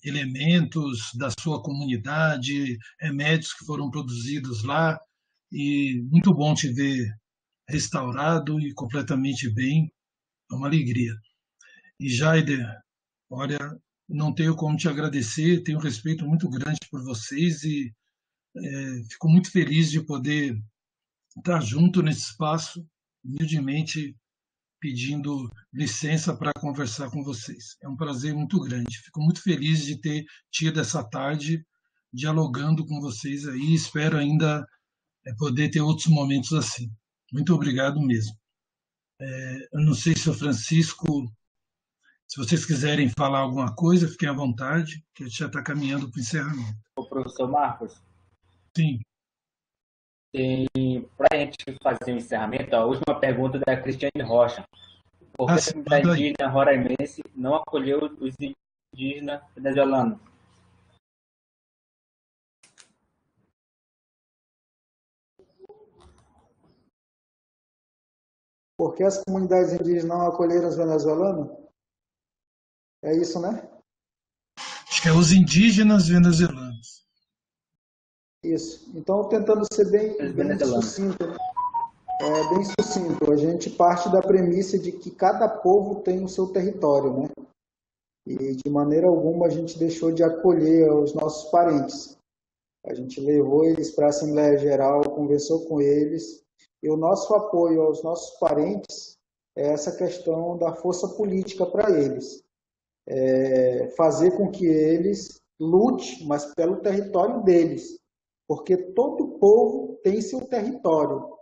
Speaker 3: elementos da sua comunidade, remédios que foram produzidos lá, e muito bom te ver restaurado e completamente bem. É uma alegria. E Jaider, olha, não tenho como te agradecer, tenho um respeito muito grande por vocês e fico muito feliz de poder estar junto nesse espaço, humildemente pedindo licença para conversar com vocês. É um prazer muito grande. Fico muito feliz de ter tido essa tarde dialogando com vocês aí. Espero ainda poder ter outros momentos assim. Muito obrigado mesmo. Eu não sei se o Francisco, se vocês quiserem falar alguma coisa, fiquem à vontade, que a gente já está caminhando para o encerramento.
Speaker 2: O professor Marcos,
Speaker 3: Sim.
Speaker 2: para a gente fazer o encerramento, a última pergunta da Cristiane Rocha. Por que a comunidade indígena roraimense não acolheu os indígenas venezuelanos?
Speaker 5: Por que as comunidades indígenas não acolheram os venezuelanos? É isso, né?
Speaker 3: Acho que é os indígenas venezuelanos.
Speaker 5: Isso. Então, tentando ser bem sucinto, né? Bem sucinto. A gente parte da premissa de que cada povo tem o seu território, né? E de maneira alguma a gente deixou de acolher os nossos parentes. A gente levou eles para a Assembleia Geral, conversou com eles, e o nosso apoio aos nossos parentes é essa questão da força política para eles. Fazer com que eles lutem, mas pelo território deles, porque todo povo tem seu território.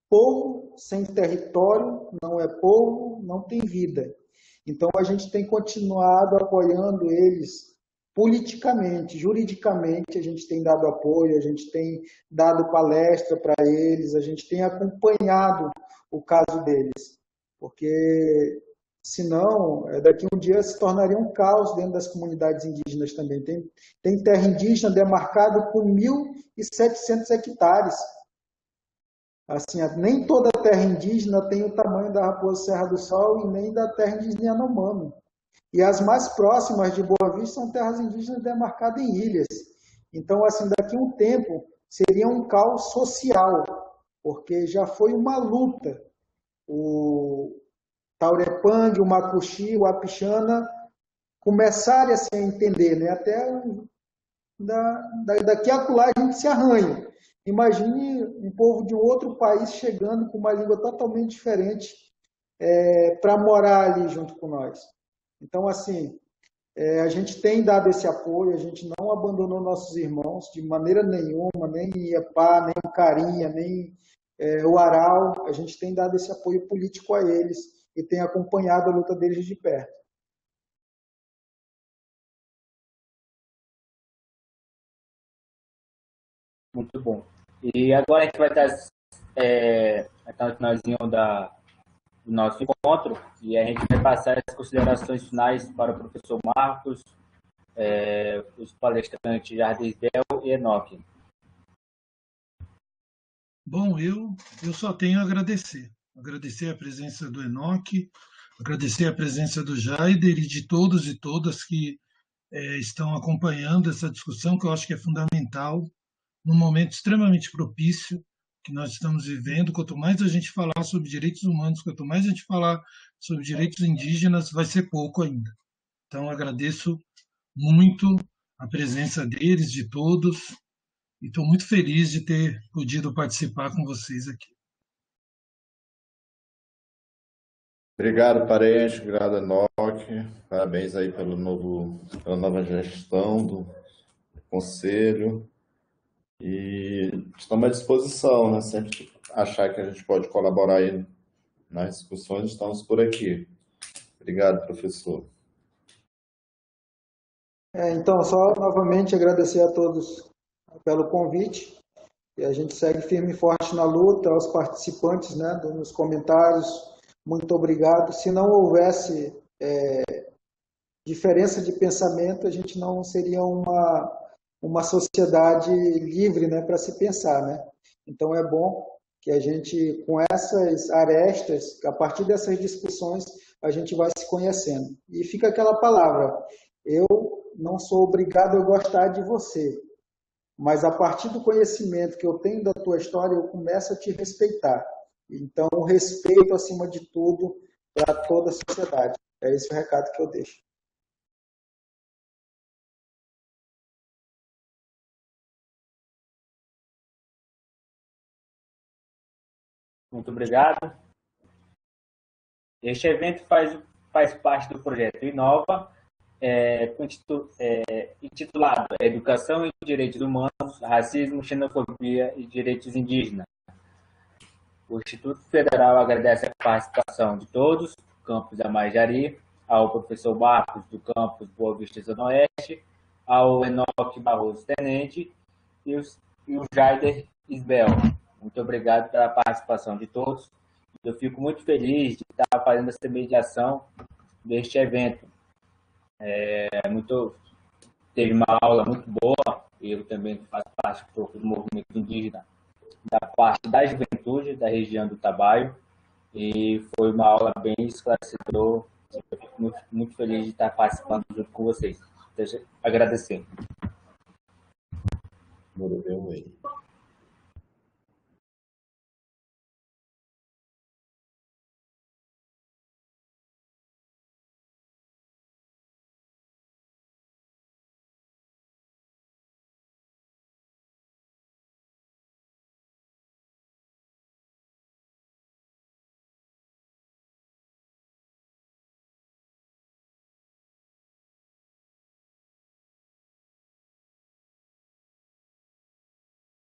Speaker 5: Povo sem território não é povo, não tem vida. Então a gente tem continuado apoiando eles politicamente, juridicamente, a gente tem dado apoio, a gente tem dado palestra para eles, a gente tem acompanhado o caso deles, porque senão daqui a um dia se tornaria um caos dentro das comunidades indígenas também. Tem terra indígena demarcada com 1.700 hectares. Assim, nem toda terra indígena tem o tamanho da Raposa Serra do Sol e nem da terra indígena Yanomami. E as mais próximas de Boa Vista são terras indígenas demarcadas em ilhas. Então, assim, daqui a um tempo, seria um caos social, porque já foi uma luta. O Taurepang, o Macuxi, o Apixana começarem a se entender, né? Até daqui a acolá a gente se arranha. Imagine um povo de um outro país chegando com uma língua totalmente diferente para morar ali junto com nós. Então, assim, a gente tem dado esse apoio, a gente não abandonou nossos irmãos de maneira nenhuma, nem Iepá, nem o Carinha, nem o Aral. A gente tem dado esse apoio político a eles e tem acompanhado a luta deles de perto.
Speaker 2: Muito bom. E agora a gente vai estar no finalzinho do nosso encontro e a gente vai passar as considerações finais para o professor Marcos, os palestrantes Jardisbel e Enoque.
Speaker 3: Bom, eu só tenho a agradecer. Agradecer a presença do Enoque, agradecer a presença do Jaider e de todos e todas que estão acompanhando essa discussão, que eu acho que é fundamental, num momento extremamente propício que nós estamos vivendo. Quanto mais a gente falar sobre direitos humanos, quanto mais a gente falar sobre direitos indígenas, vai ser pouco ainda. Então, agradeço muito a presença deles, de todos, e estou muito feliz de ter podido participar com vocês aqui.
Speaker 4: Obrigado, parente, obrigado, Enoque. Parabéns aí pela nova gestão do conselho. E estamos à disposição, né? Sempre que achar que a gente pode colaborar aí nas discussões, estamos por aqui. Obrigado, professor.
Speaker 5: Então, só novamente agradecer a todos pelo convite. E a gente segue firme e forte na luta, aos participantes, né, nos comentários. Muito obrigado. Se não houvesse diferença de pensamento, a gente não seria uma sociedade livre, né, para se pensar, né? Então é bom que a gente, com essas arestas, a partir dessas discussões, a gente vai se conhecendo. E fica aquela palavra, eu não sou obrigado a gostar de você, mas a partir do conhecimento que eu tenho da tua história, eu começo a te respeitar. Então, o respeito acima de tudo para toda a sociedade. É esse o recado que eu deixo.
Speaker 2: Muito obrigado. Este evento faz parte do projeto Inova, intitulado Educação e Direitos Humanos, Racismo, Xenofobia e Direitos Indígenas. O Instituto Federal agradece a participação de todos do campus da Majari, ao professor Marcos, do campus Boa Vista Zona Oeste, ao Enoque Barroso Tenente e o Jaider Isbel. Muito obrigado pela participação de todos. Eu fico muito feliz de estar fazendo essa mediação deste evento. Teve uma aula muito boa, eu também faço parte do movimento indígena, da parte da juventude da região do Tabaio, e foi uma aula bem esclarecedora. Eu fico muito feliz de estar participando junto com vocês. Deixa eu agradecer.
Speaker 4: Morou bem.